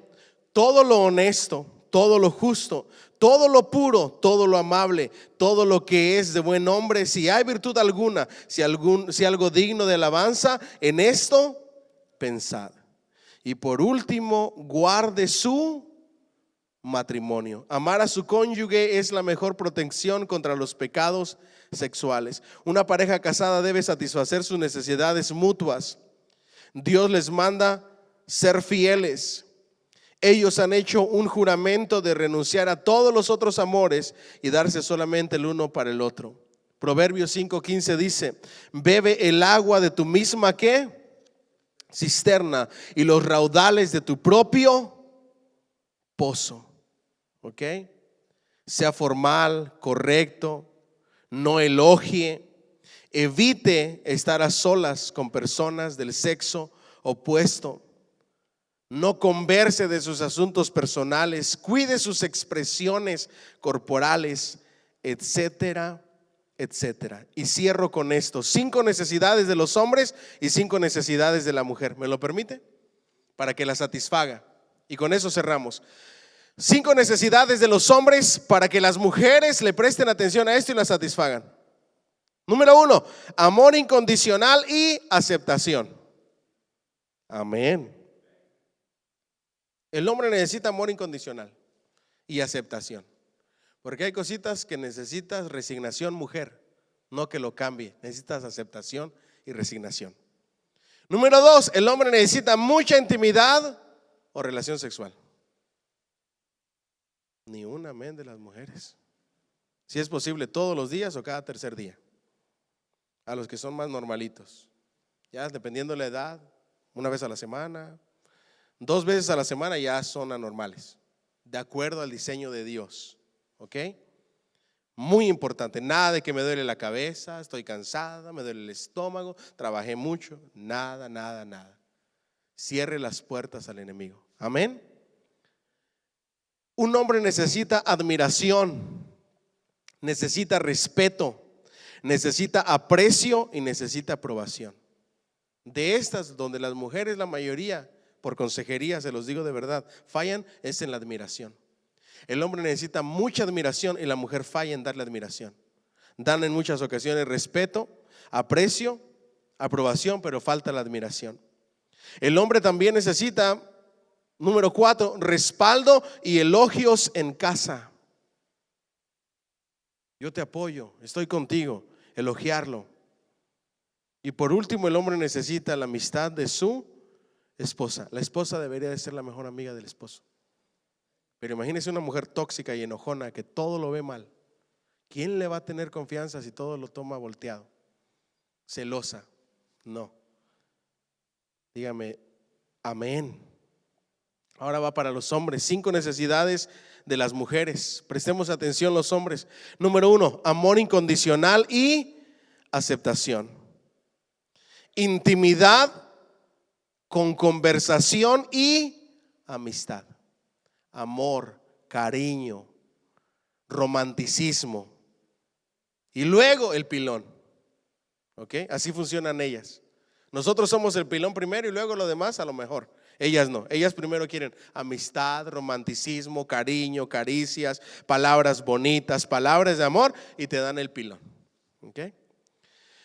todo lo honesto, todo lo justo, todo lo puro, todo lo amable, todo lo que es de buen nombre, si hay virtud alguna, si algo digno de alabanza, en esto pensad. Y por último, guarde su matrimonio. Amar a su cónyuge es la mejor protección contra los pecados sexuales. Una pareja casada debe satisfacer sus necesidades mutuas. Dios les manda ser fieles. Ellos han hecho un juramento de renunciar a todos los otros amores y darse solamente el uno para el otro. Proverbios 5:15 dice: bebe el agua de tu misma ¿qué? Cisterna, y los raudales de tu propio pozo. ¿Ok? Sea formal, correcto, no elogie, evite estar a solas con personas del sexo opuesto, no converse de sus asuntos personales, cuide sus expresiones corporales, etcétera, etcétera. Y cierro con esto: 5 necesidades de los hombres y 5 necesidades de la mujer. ¿Me lo permite? Para que la satisfaga. Y con eso cerramos. 5 necesidades de los hombres para que las mujeres le presten atención a esto y la satisfagan. Número 1, amor incondicional y aceptación. Amén. El hombre necesita amor incondicional y aceptación, porque hay cositas que necesitas resignación, mujer, no que lo cambie. Necesitas aceptación y resignación. Número 2, el hombre necesita mucha intimidad o relación sexual. Ni un amén de las mujeres. Si es posible, todos los días o cada tercer día. A los que son más normalitos, ya dependiendo de la edad, una vez a la semana, 2 veces a la semana ya son anormales, de acuerdo al diseño de Dios. ¿Ok? Muy importante. Nada de que me duele la cabeza, estoy cansada, me duele el estómago, trabajé mucho. Nada, nada, nada. Cierre las puertas al enemigo. Amén. Un hombre necesita admiración, necesita respeto, necesita aprecio y necesita aprobación. De estas, donde las mujeres, la mayoría, por consejería, se los digo de verdad, fallan, es en la admiración. El hombre necesita mucha admiración y la mujer falla en darle admiración. Dan en muchas ocasiones respeto, aprecio, aprobación, pero falta la admiración. El hombre también necesita, número 4, respaldo y elogios en casa. Yo te apoyo, estoy contigo, elogiarlo. Y por último, el hombre necesita la amistad de su esposa. La esposa debería de ser la mejor amiga del esposo. Pero imagínese una mujer tóxica y enojona que todo lo ve mal. ¿Quién le va a tener confianza si todo lo toma volteado? Celosa. No. Dígame, amén. Ahora va para los hombres. 5 necesidades de las mujeres. Prestemos atención los hombres. Número 1, amor incondicional y aceptación. Intimidad con conversación y amistad. Amor, cariño, romanticismo. Y luego el pilón. ¿Ok? Así funcionan ellas. Nosotros somos el pilón primero y luego lo demás a lo mejor. Ellas no, ellas primero quieren amistad, romanticismo, cariño, caricias, palabras bonitas, palabras de amor, y te dan el pilón. ¿Ok?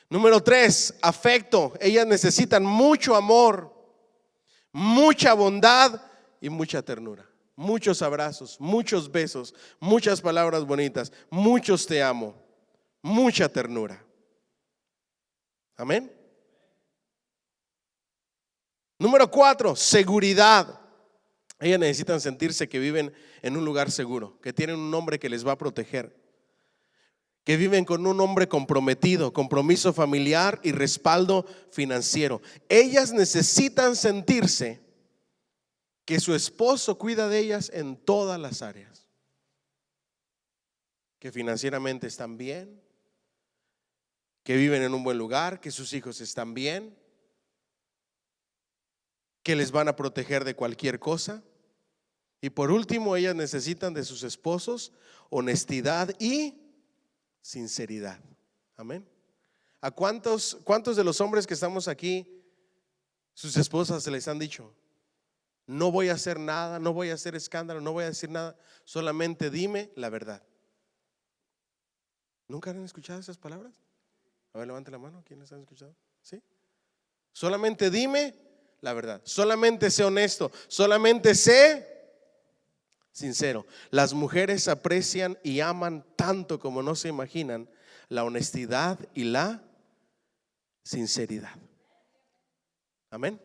Número 3, afecto. Ellas necesitan mucho amor, mucha bondad y mucha ternura. Muchos abrazos, muchos besos, muchas palabras bonitas, muchos te amo, mucha ternura. Amén. Número 4, seguridad. Ellas necesitan sentirse que viven en un lugar seguro, que tienen un hombre que les va a proteger, que viven con un hombre comprometido, compromiso familiar y respaldo financiero. Ellas necesitan sentirse que su esposo cuida de ellas en todas las áreas, que financieramente están bien, que viven en un buen lugar, que sus hijos están bien, que les van a proteger de cualquier cosa. Y por último, ellas necesitan de sus esposos honestidad y sinceridad. Amén. ¿A cuántos de los hombres que estamos aquí, sus esposas se les han dicho: no voy a hacer nada, no voy a hacer escándalo, no voy a decir nada, solamente dime la verdad? ¿Nunca han escuchado esas palabras? A ver, levante la mano, ¿quiénes han escuchado? ¿Sí? Solamente dime la verdad, solamente sé honesto, solamente sé sincero. Las mujeres aprecian y aman tanto como no se imaginan la honestidad y la sinceridad. Amén.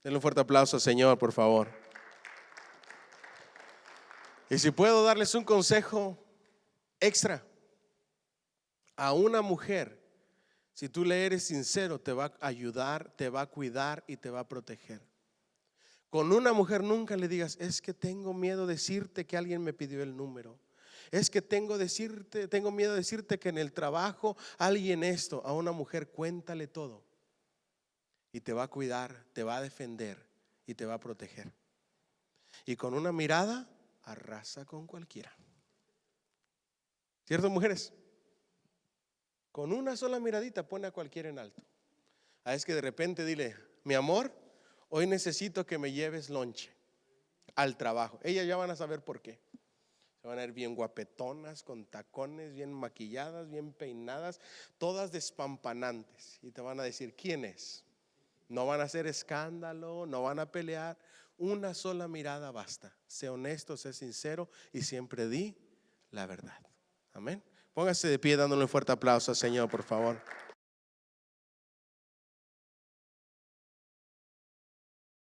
Denle un fuerte aplauso al Señor, por favor. Y si puedo darles un consejo extra a una mujer, si tú le eres sincero, te va a ayudar, te va a cuidar y te va a proteger. Con una mujer nunca le digas: es que tengo miedo de decirte que alguien me pidió el número. Es que tengo miedo de decirte que en el trabajo alguien esto. A una mujer cuéntale todo y te va a cuidar, te va a defender y te va a proteger. Y con una mirada arrasa con cualquiera. ¿Cierto, mujeres? Con una sola miradita pone a cualquiera en alto. Es que de repente dile: mi amor, hoy necesito que me lleves lonche al trabajo. Ellas ya van a saber por qué. Se van a ir bien guapetonas, con tacones, bien maquilladas, bien peinadas, todas despampanantes. Y te van a decir: ¿quién es? No van a hacer escándalo, no van a pelear. Una sola mirada basta. Sé honesto, sé sincero y siempre di la verdad. Amén. Póngase de pie dándole un fuerte aplauso al Señor, por favor.